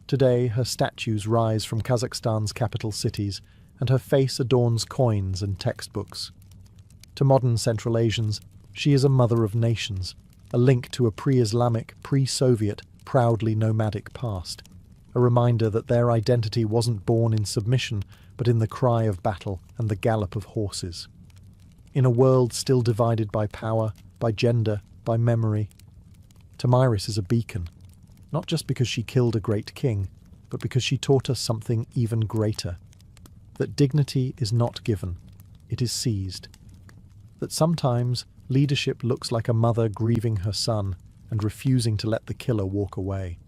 Today, her statues rise from Kazakhstan's capital cities, and her face adorns coins and textbooks. To modern Central Asians, she is a mother of nations, a link to a pre-Islamic, pre-Soviet, proudly nomadic past, a reminder that their identity wasn't born in submission, but in the cry of battle and the gallop of horses. In a world still divided by power, by gender, by memory, Tamiris is a beacon, not just because she killed a great king, but because she taught us something even greater. That dignity is not given, it is seized. That sometimes leadership looks like a mother grieving her son and refusing to let the killer walk away.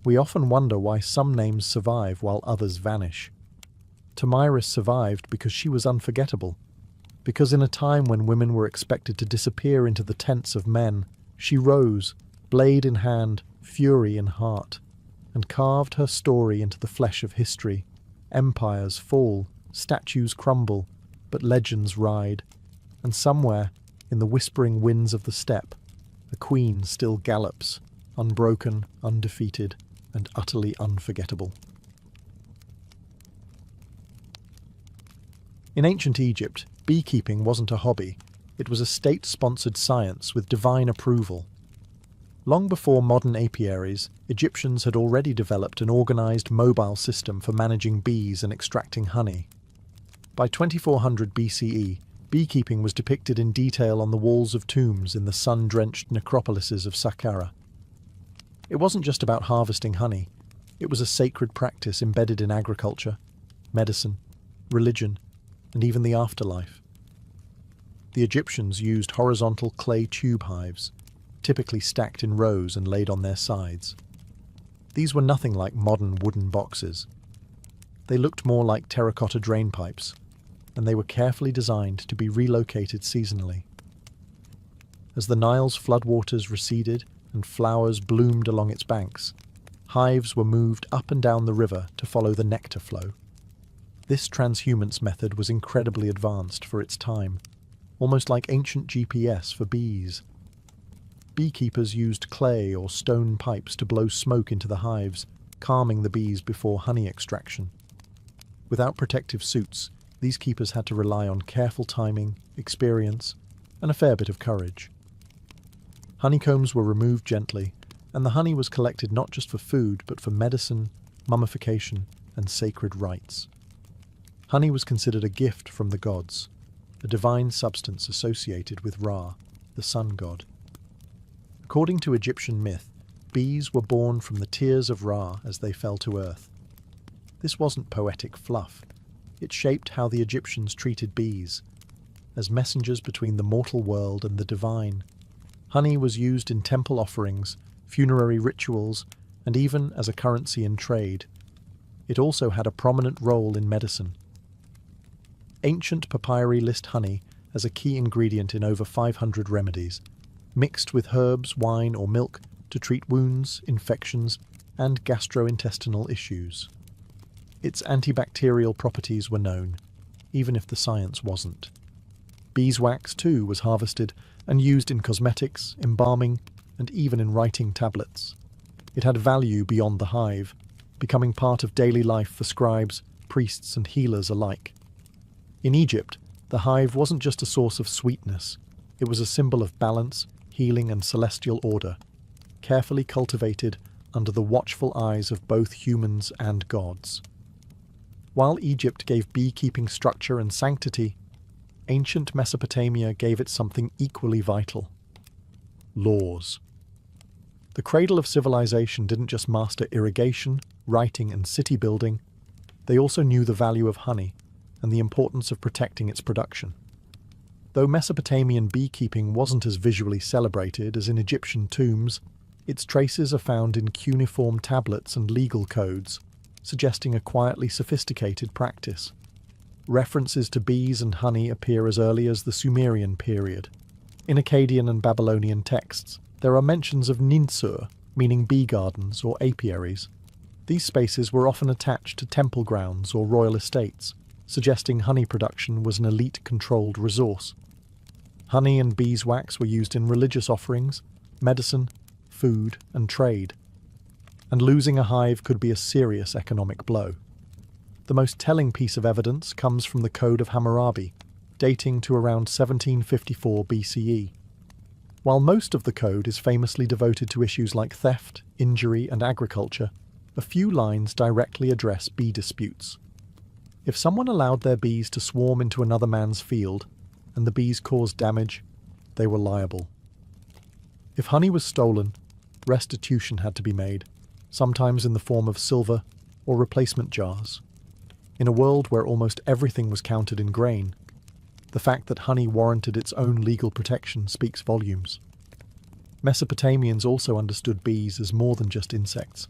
We often wonder why some names survive while others vanish. Tamiris survived because she was unforgettable. Because in a time when women were expected to disappear into the tents of men, she rose, blade in hand, fury in heart, and carved her story into the flesh of history. Empires fall, statues crumble, but legends ride, and somewhere, in the whispering winds of the steppe, a queen still gallops, unbroken, undefeated, and utterly unforgettable. In ancient Egypt, beekeeping wasn't a hobby, it was a state-sponsored science with divine approval. Long before modern apiaries, Egyptians had already developed an organized mobile system for managing bees and extracting honey. By 2400 BCE, beekeeping was depicted in detail on the walls of tombs in the sun-drenched necropolises of Saqqara. It wasn't just about harvesting honey, it was a sacred practice embedded in agriculture, medicine, religion, and even the afterlife. The Egyptians used horizontal clay tube hives, typically stacked in rows and laid on their sides. These were nothing like modern wooden boxes. They looked more like terracotta drain pipes, and they were carefully designed to be relocated seasonally. As the Nile's floodwaters receded and flowers bloomed along its banks, hives were moved up and down the river to follow the nectar flow. This transhumance method was incredibly advanced for its time, almost like ancient GPS for bees. Beekeepers used clay or stone pipes to blow smoke into the hives, calming the bees before honey extraction. Without protective suits, these keepers had to rely on careful timing, experience, and a fair bit of courage. Honeycombs were removed gently, and the honey was collected not just for food, but for medicine, mummification, and sacred rites. Honey was considered a gift from the gods, a divine substance associated with Ra, the sun god. According to Egyptian myth, bees were born from the tears of Ra as they fell to earth. This wasn't poetic fluff. It shaped how the Egyptians treated bees, as messengers between the mortal world and the divine. Honey was used in temple offerings, funerary rituals, and even as a currency in trade. It also had a prominent role in medicine. Ancient papyri list honey as a key ingredient in over 500 remedies, mixed with herbs, wine, or milk to treat wounds, infections, and gastrointestinal issues. Its antibacterial properties were known, even if the science wasn't. Beeswax, too, was harvested and used in cosmetics, embalming, and even in writing tablets. It had value beyond the hive, becoming part of daily life for scribes, priests, and healers alike. In Egypt, the hive wasn't just a source of sweetness, it was a symbol of balance, healing, and celestial order, carefully cultivated under the watchful eyes of both humans and gods. While Egypt gave beekeeping structure and sanctity, ancient Mesopotamia gave it something equally vital: laws. The cradle of civilization didn't just master irrigation, writing, and city building, they also knew the value of honey and the importance of protecting its production. Though Mesopotamian beekeeping wasn't as visually celebrated as in Egyptian tombs, its traces are found in cuneiform tablets and legal codes, suggesting a quietly sophisticated practice. References to bees and honey appear as early as the Sumerian period. In Akkadian and Babylonian texts, there are mentions of ninsur, meaning bee gardens or apiaries. These spaces were often attached to temple grounds or royal estates, suggesting honey production was an elite-controlled resource. Honey and beeswax were used in religious offerings, medicine, food, and trade. And losing a hive could be a serious economic blow. The most telling piece of evidence comes from the Code of Hammurabi, dating to around 1754 BCE. While most of the code is famously devoted to issues like theft, injury, and agriculture, a few lines directly address bee disputes. If someone allowed their bees to swarm into another man's field, and the bees caused damage, they were liable. If honey was stolen, restitution had to be made, sometimes in the form of silver or replacement jars. In a world where almost everything was counted in grain, the fact that honey warranted its own legal protection speaks volumes. Mesopotamians also understood bees as more than just insects.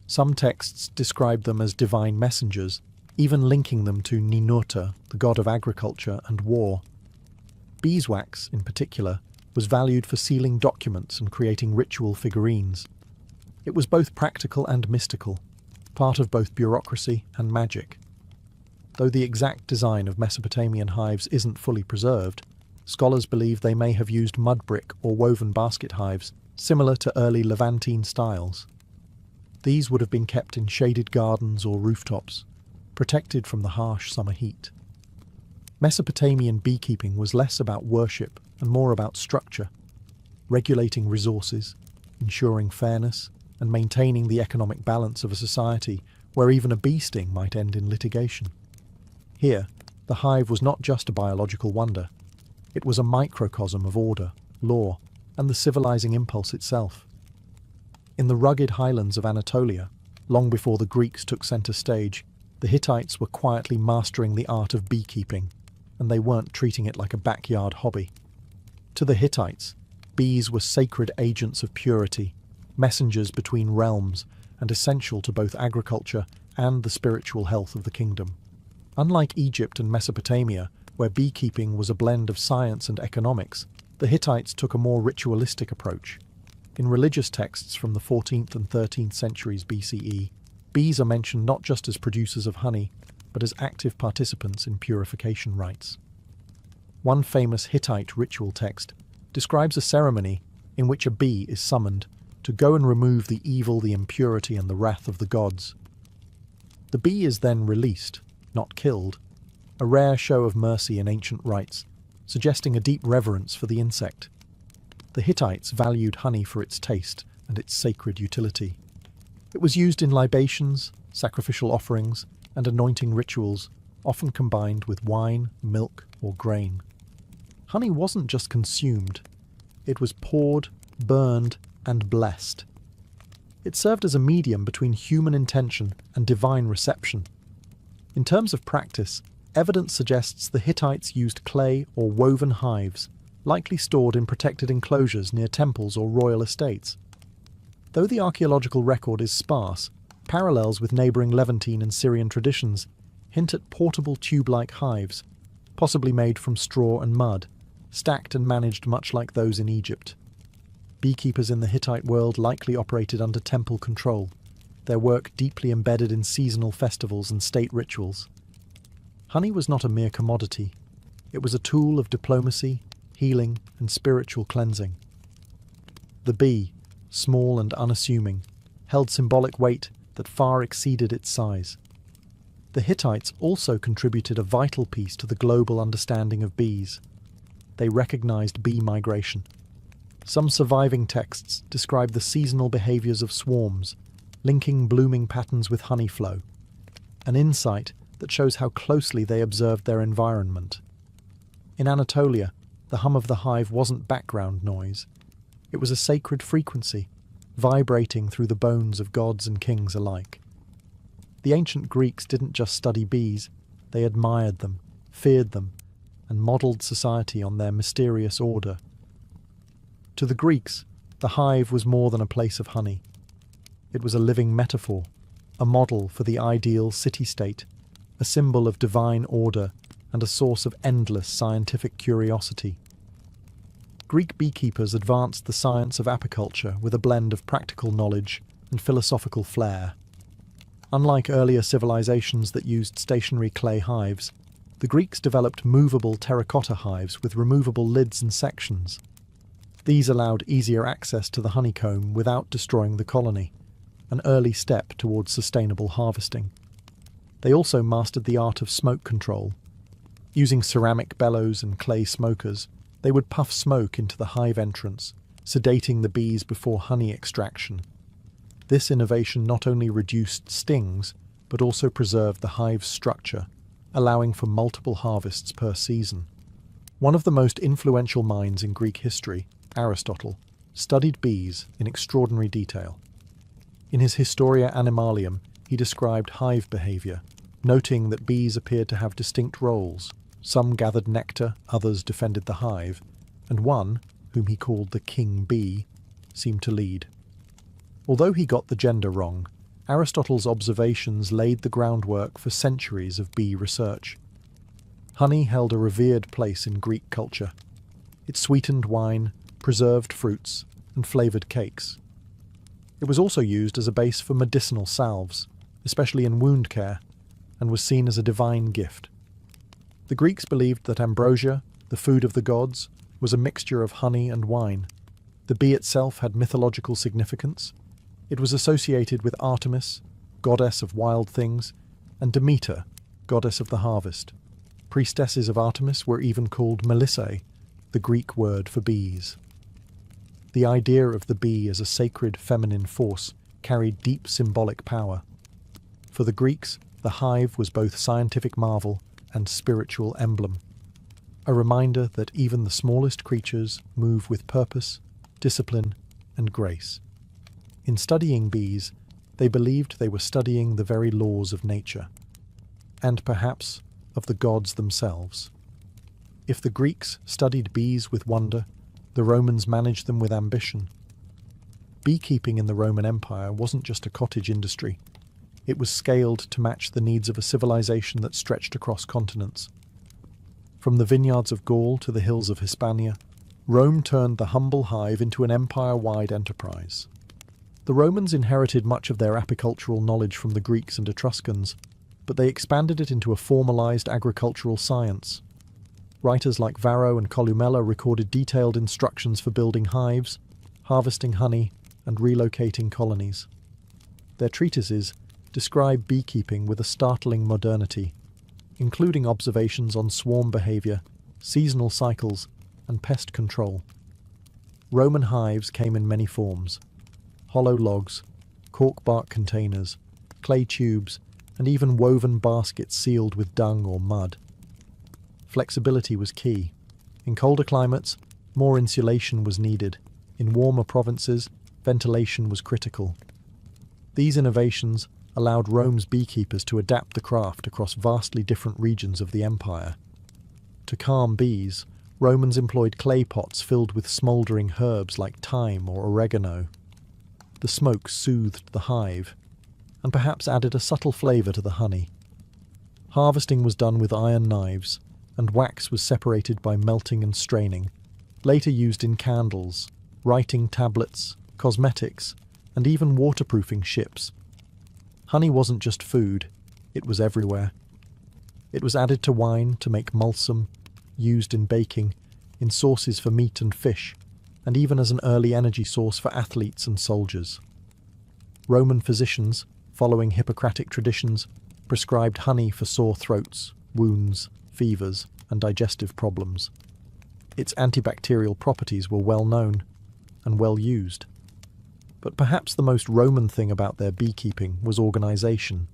Some texts describe them as divine messengers, even linking them to Ninurta, the god of agriculture and war. Beeswax, in particular, was valued for sealing documents and creating ritual figurines. It was both practical and mystical, part of both bureaucracy and magic. Though the exact design of Mesopotamian hives isn't fully preserved, scholars believe they may have used mud brick or woven basket hives, similar to early Levantine styles. These would have been kept in shaded gardens or rooftops, protected from the harsh summer heat. Mesopotamian beekeeping was less about worship and more about structure, regulating resources, ensuring fairness, and maintaining the economic balance of a society where even a bee sting might end in litigation. Here, the hive was not just a biological wonder. It was a microcosm of order, law, and the civilizing impulse itself. In the rugged highlands of Anatolia, long before the Greeks took center stage, the Hittites were quietly mastering the art of beekeeping, and they weren't treating it like a backyard hobby. To the Hittites, bees were sacred agents of purity, messengers between realms, and essential to both agriculture and the spiritual health of the kingdom. Unlike Egypt and Mesopotamia, where beekeeping was a blend of science and economics, the Hittites took a more ritualistic approach. In religious texts from the 14th and 13th centuries BCE, bees are mentioned not just as producers of honey, but as active participants in purification rites. One famous Hittite ritual text describes a ceremony in which a bee is summoned to go and remove the evil, the impurity, and the wrath of the gods. The bee is then released, not killed, a rare show of mercy in ancient rites, suggesting a deep reverence for the insect. The Hittites valued honey for its taste and its sacred utility. It was used in libations, sacrificial offerings, and anointing rituals, often combined with wine, milk, or grain. Honey wasn't just consumed, it was poured, burned, and blessed. It served as a medium between human intention and divine reception. In terms of practice, evidence suggests the Hittites used clay or woven hives, likely stored in protected enclosures near temples or royal estates. Though the archaeological record is sparse, parallels with neighbouring Levantine and Syrian traditions hint at portable tube-like hives, possibly made from straw and mud, stacked and managed much like those in Egypt. Beekeepers in the Hittite world likely operated under temple control, their work deeply embedded in seasonal festivals and state rituals. Honey was not a mere commodity. It was a tool of diplomacy, healing, and spiritual cleansing. The bee, small and unassuming, held symbolic weight that far exceeded its size. The Hittites also contributed a vital piece to the global understanding of bees. They recognized bee migration. Some surviving texts describe the seasonal behaviors of swarms, linking blooming patterns with honey flow, an insight that shows how closely they observed their environment. In Anatolia, the hum of the hive wasn't background noise. It was a sacred frequency, vibrating through the bones of gods and kings alike. The ancient Greeks didn't just study bees, they admired them, feared them, and modelled society on their mysterious order. To the Greeks, the hive was more than a place of honey. It was a living metaphor, a model for the ideal city-state, a symbol of divine order, and a source of endless scientific curiosity. Greek beekeepers advanced the science of apiculture with a blend of practical knowledge and philosophical flair. Unlike earlier civilizations that used stationary clay hives, the Greeks developed movable terracotta hives with removable lids and sections. These allowed easier access to the honeycomb without destroying the colony, an early step towards sustainable harvesting. They also mastered the art of smoke control. Using ceramic bellows and clay smokers, they would puff smoke into the hive entrance, sedating the bees before honey extraction. This innovation not only reduced stings, but also preserved the hive's structure, allowing for multiple harvests per season. One of the most influential minds in Greek history, Aristotle, studied bees in extraordinary detail. In his Historia Animalium, he described hive behavior, noting that bees appeared to have distinct roles. Some gathered nectar, others defended the hive, and one, whom he called the king bee, seemed to lead. Although he got the gender wrong, Aristotle's observations laid the groundwork for centuries of bee research. Honey held a revered place in Greek culture. It sweetened wine, preserved fruits, and flavoured cakes. It was also used as a base for medicinal salves, especially in wound care, and was seen as a divine gift. The Greeks believed that ambrosia, the food of the gods, was a mixture of honey and wine. The bee itself had mythological significance. It was associated with Artemis, goddess of wild things, and Demeter, goddess of the harvest. Priestesses of Artemis were even called Melissae, the Greek word for bees. The idea of the bee as a sacred feminine force carried deep symbolic power. For the Greeks, the hive was both scientific marvel and spiritual emblem, a reminder that even the smallest creatures move with purpose, discipline, and grace. In studying bees, they believed they were studying the very laws of nature, and perhaps of the gods themselves. If the Greeks studied bees with wonder, the Romans managed them with ambition. Beekeeping in the Roman Empire wasn't just a cottage industry. It was scaled to match the needs of a civilization that stretched across continents. From the vineyards of Gaul to the hills of Hispania, Rome turned the humble hive into an empire-wide enterprise. The Romans inherited much of their apicultural knowledge from the Greeks and Etruscans, but they expanded it into a formalized agricultural science. Writers like Varro and Columella recorded detailed instructions for building hives, harvesting honey, and relocating colonies. Their treatises describe beekeeping with a startling modernity, including observations on swarm behavior, seasonal cycles, and pest control. Roman hives came in many forms: hollow logs, cork bark containers, clay tubes, and even woven baskets sealed with dung or mud. Flexibility was key. In colder climates, more insulation was needed. In warmer provinces, ventilation was critical. These innovations allowed Rome's beekeepers to adapt the craft across vastly different regions of the empire. To calm bees, Romans employed clay pots filled with smouldering herbs like thyme or oregano. The smoke soothed the hive, and perhaps added a subtle flavour to the honey. Harvesting was done with iron knives, and wax was separated by melting and straining, later used in candles, writing tablets, cosmetics, and even waterproofing ships. Honey wasn't just food, it was everywhere. It was added to wine to make mulsum, used in baking, in sauces for meat and fish, and even as an early energy source for athletes and soldiers. Roman physicians, following Hippocratic traditions, prescribed honey for sore throats, wounds, fevers, and digestive problems. Its antibacterial properties were well known and well used. But perhaps the most Roman thing about their beekeeping was organization.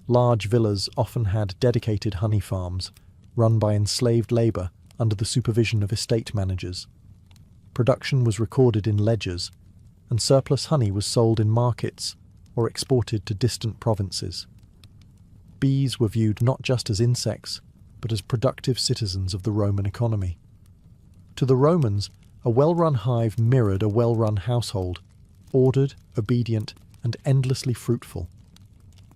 Large villas often had dedicated honey farms, run by enslaved labor under the supervision of estate managers. Production was recorded in ledgers, and surplus honey was sold in markets or exported to distant provinces. Bees were viewed not just as insects, but as productive citizens of the Roman economy. To the Romans, a well-run hive mirrored a well-run household, ordered, obedient, and endlessly fruitful.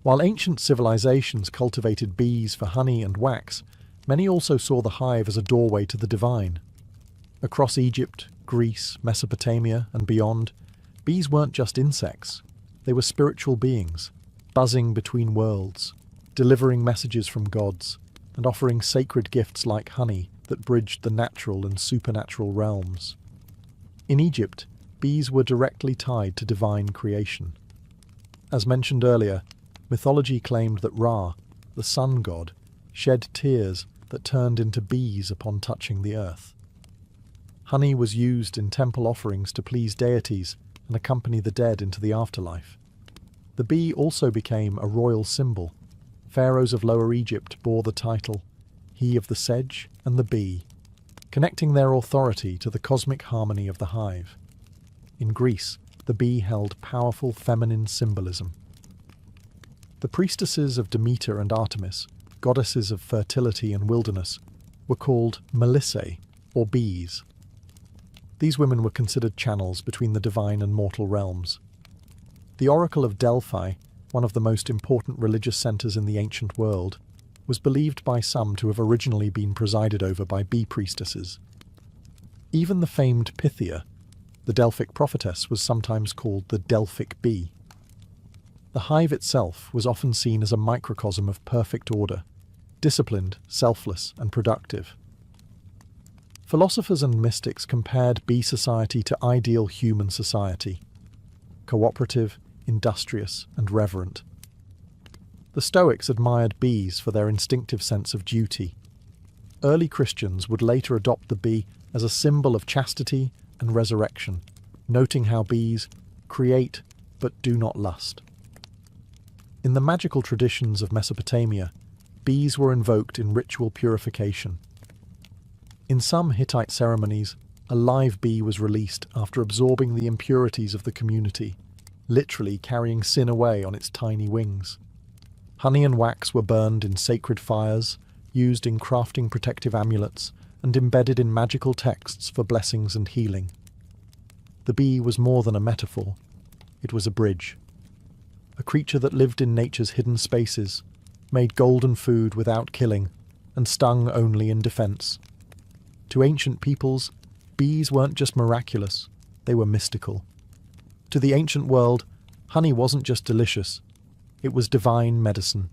While ancient civilizations cultivated bees for honey and wax, many also saw the hive as a doorway to the divine. Across Egypt, Greece, Mesopotamia, and beyond, bees weren't just insects. They were spiritual beings, buzzing between worlds, delivering messages from gods, and offering sacred gifts like honey that bridged the natural and supernatural realms. In Egypt, bees were directly tied to divine creation. As mentioned earlier, mythology claimed that Ra, the sun god, shed tears that turned into bees upon touching the earth. Honey was used in temple offerings to please deities and accompany the dead into the afterlife. The bee also became a royal symbol. Pharaohs of Lower Egypt bore the title, he of the sedge and the bee, connecting their authority to the cosmic harmony of the hive. In Greece, the bee held powerful feminine symbolism. The priestesses of Demeter and Artemis, goddesses of fertility and wilderness, were called melissae, or bees. These women were considered channels between the divine and mortal realms. The Oracle of Delphi, one of the most important religious centres in the ancient world, was believed by some to have originally been presided over by bee priestesses. Even the famed Pythia, the Delphic prophetess, was sometimes called the Delphic bee. The hive itself was often seen as a microcosm of perfect order, disciplined, selfless, and productive. Philosophers and mystics compared bee society to ideal human society: cooperative, industrious, and reverent. The Stoics admired bees for their instinctive sense of duty. Early Christians would later adopt the bee as a symbol of chastity and resurrection, noting how bees create but do not lust. In the magical traditions of Mesopotamia, bees were invoked in ritual purification. In some Hittite ceremonies, a live bee was released after absorbing the impurities of the community, literally carrying sin away on its tiny wings. Honey and wax were burned in sacred fires, used in crafting protective amulets, and embedded in magical texts for blessings and healing. The bee was more than a metaphor. It was a bridge. A creature that lived in nature's hidden spaces, made golden food without killing, and stung only in defense. To ancient peoples, bees weren't just miraculous, they were mystical. To the ancient world, honey wasn't just delicious, it was divine medicine.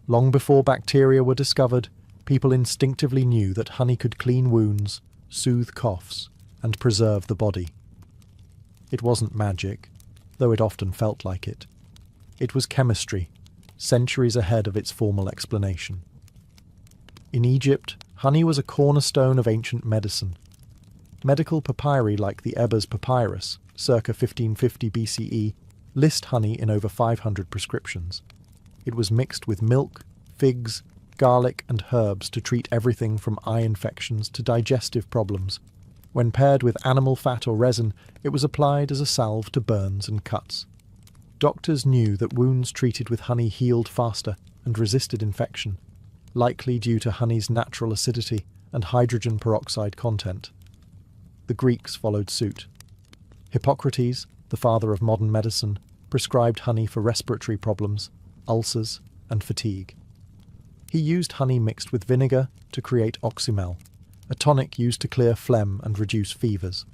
Long before bacteria were discovered, people instinctively knew that honey could clean wounds, soothe coughs, and preserve the body. It wasn't magic, though it often felt like it. It was chemistry, centuries ahead of its formal explanation. In Egypt, honey was a cornerstone of ancient medicine. Medical papyri like the Ebers Papyrus, circa 1550 BCE, list honey in over 500 prescriptions. It was mixed with milk, figs, garlic, and herbs to treat everything from eye infections to digestive problems. When paired with animal fat or resin, it was applied as a salve to burns and cuts. Doctors knew that wounds treated with honey healed faster and resisted infection, likely due to honey's natural acidity and hydrogen peroxide content. The Greeks followed suit. Hippocrates, the father of modern medicine, prescribed honey for respiratory problems, ulcers, and fatigue. He used honey mixed with vinegar to create oxymel, a tonic used to clear phlegm and reduce fevers.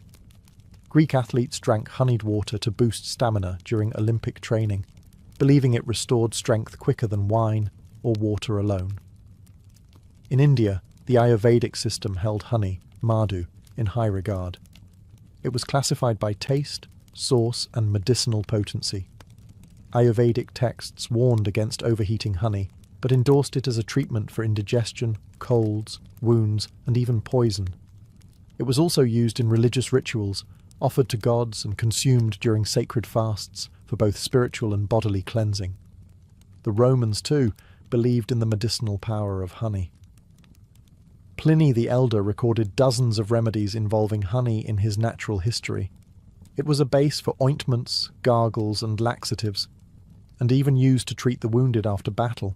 Greek athletes drank honeyed water to boost stamina during Olympic training, believing it restored strength quicker than wine or water alone. In India, the Ayurvedic system held honey, madhu, in high regard. It was classified by taste, source, and medicinal potency. Ayurvedic texts warned against overheating honey, but endorsed it as a treatment for indigestion, colds, wounds, and even poison. It was also used in religious rituals, offered to gods and consumed during sacred fasts for both spiritual and bodily cleansing. The Romans, too, believed in the medicinal power of honey. Pliny the Elder recorded dozens of remedies involving honey in his natural history. It was a base for ointments, gargles, and laxatives, and even used to treat the wounded after battle.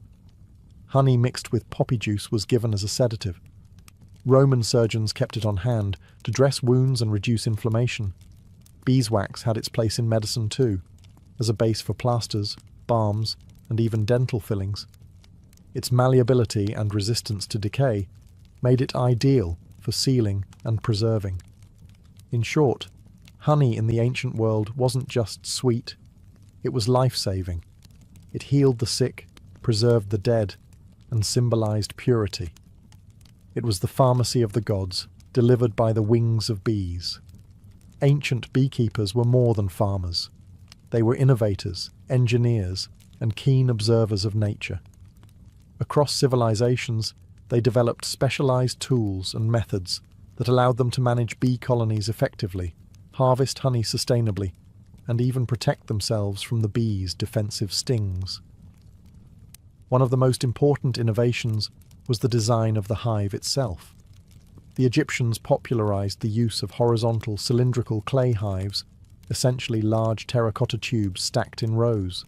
Honey mixed with poppy juice was given as a sedative. Roman surgeons kept it on hand to dress wounds and reduce inflammation. Beeswax had its place in medicine too, as a base for plasters, balms, and even dental fillings. Its malleability and resistance to decay made it ideal for sealing and preserving. In short, honey in the ancient world wasn't just sweet, it was life-saving. It healed the sick, preserved the dead, and symbolized purity. It was the pharmacy of the gods, delivered by the wings of bees. Ancient beekeepers were more than farmers. They were innovators, engineers, and keen observers of nature. Across civilizations, they developed specialized tools and methods that allowed them to manage bee colonies effectively, harvest honey sustainably, and even protect themselves from the bees' defensive stings. One of the most important innovations was the design of the hive itself. The Egyptians popularized the use of horizontal cylindrical clay hives essentially large terracotta tubes stacked in rows.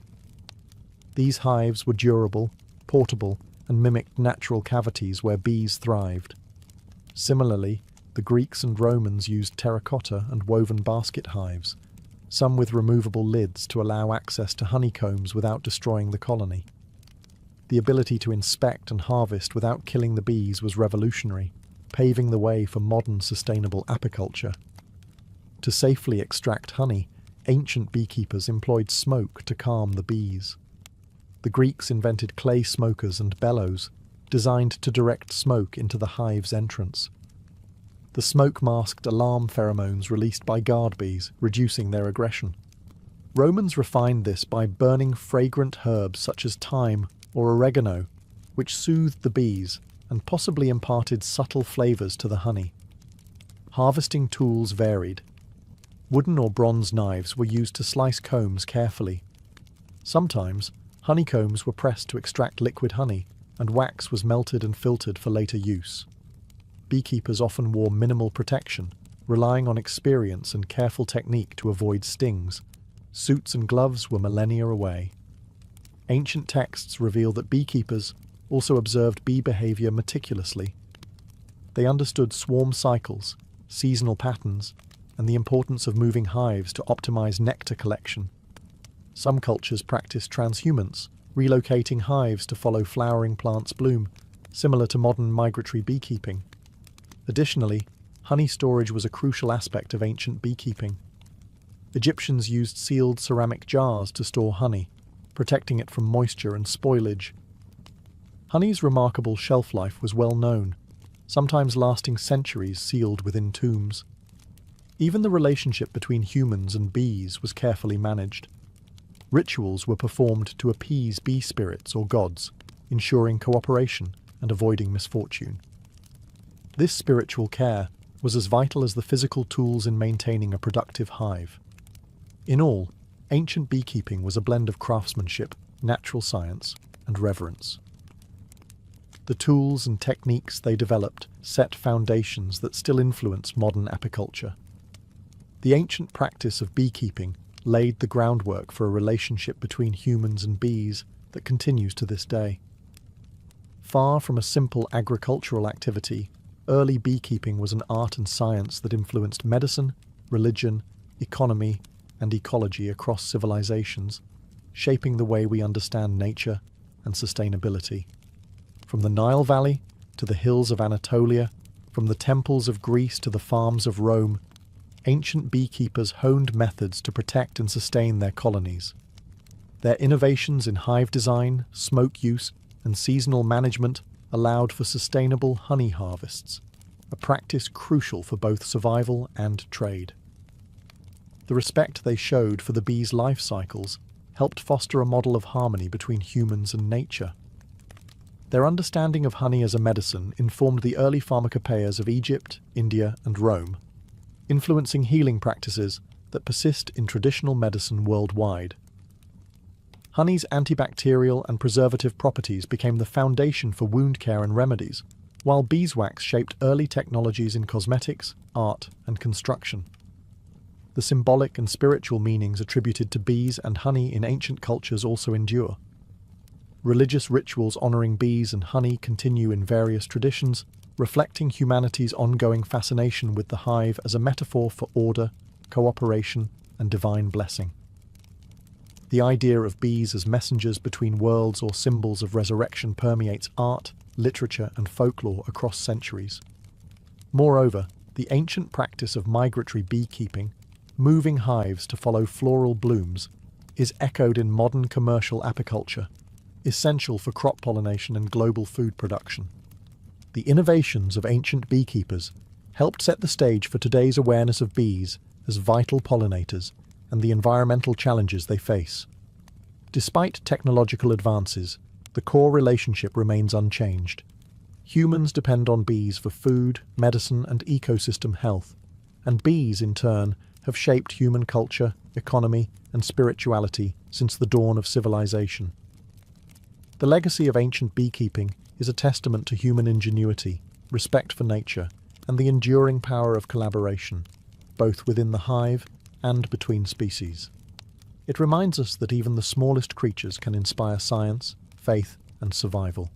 These hives were durable, portable, and mimicked natural cavities where bees thrived. Similarly, the Greeks and Romans used terracotta and woven basket hives, some with removable lids to allow access to honeycombs without destroying the colony. The ability to inspect and harvest without killing the bees was revolutionary, paving the way for modern sustainable apiculture. To safely extract honey, ancient beekeepers employed smoke to calm the bees. The Greeks invented clay smokers and bellows, designed to direct smoke into the hive's entrance. The smoke masked alarm pheromones released by guard bees, reducing their aggression. Romans refined this by burning fragrant herbs such as thyme or oregano, which soothed the bees and possibly imparted subtle flavors to the honey. Harvesting tools varied. Wooden or bronze knives were used to slice combs carefully. Sometimes, honeycombs were pressed to extract liquid honey, and wax was melted and filtered for later use. Beekeepers often wore minimal protection, relying on experience and careful technique to avoid stings. Suits and gloves were millennia away. Ancient texts reveal that beekeepers also observed bee behavior meticulously. They understood swarm cycles, seasonal patterns, and the importance of moving hives to optimize nectar collection. Some cultures practiced transhumance, relocating hives to follow flowering plants' bloom, similar to modern migratory beekeeping. Additionally, honey storage was a crucial aspect of ancient beekeeping. Egyptians used sealed ceramic jars to store honey, protecting it from moisture and spoilage. Honey's remarkable shelf life was well known, sometimes lasting centuries sealed within tombs. Even the relationship between humans and bees was carefully managed. Rituals were performed to appease bee spirits or gods, ensuring cooperation and avoiding misfortune. This spiritual care was as vital as the physical tools in maintaining a productive hive. In all, ancient beekeeping was a blend of craftsmanship, natural science, and reverence. The tools and techniques they developed set foundations that still influence modern apiculture. The ancient practice of beekeeping laid the groundwork for a relationship between humans and bees that continues to this day. Far from a simple agricultural activity, early beekeeping was an art and science that influenced medicine, religion, economy, and ecology across civilizations, shaping the way we understand nature and sustainability. From the Nile Valley to the hills of Anatolia, from the temples of Greece to the farms of Rome, ancient beekeepers honed methods to protect and sustain their colonies. Their innovations in hive design, smoke use, and seasonal management allowed for sustainable honey harvests, a practice crucial for both survival and trade. The respect they showed for the bees' life cycles helped foster a model of harmony between humans and nature. Their understanding of honey as a medicine informed the early pharmacopoeias of Egypt, India, and Rome, influencing healing practices that persist in traditional medicine worldwide. Honey's antibacterial and preservative properties became the foundation for wound care and remedies, while beeswax shaped early technologies in cosmetics, art, and construction. The symbolic and spiritual meanings attributed to bees and honey in ancient cultures also endure. Religious rituals honoring bees and honey continue in various traditions, reflecting humanity's ongoing fascination with the hive as a metaphor for order, cooperation, and divine blessing. The idea of bees as messengers between worlds or symbols of resurrection permeates art, literature, and folklore across centuries. Moreover, the ancient practice of migratory beekeeping, moving hives to follow floral blooms, is echoed in modern commercial apiculture, essential for crop pollination and global food production. The innovations of ancient beekeepers helped set the stage for today's awareness of bees as vital pollinators and the environmental challenges they face. Despite technological advances, the core relationship remains unchanged. Humans depend on bees for food, medicine, and ecosystem health, and bees, in turn, have shaped human culture, economy, and spirituality since the dawn of civilization. The legacy of ancient beekeeping is a testament to human ingenuity, respect for nature, and the enduring power of collaboration, both within the hive and between species. It reminds us that even the smallest creatures can inspire science, faith, and survival.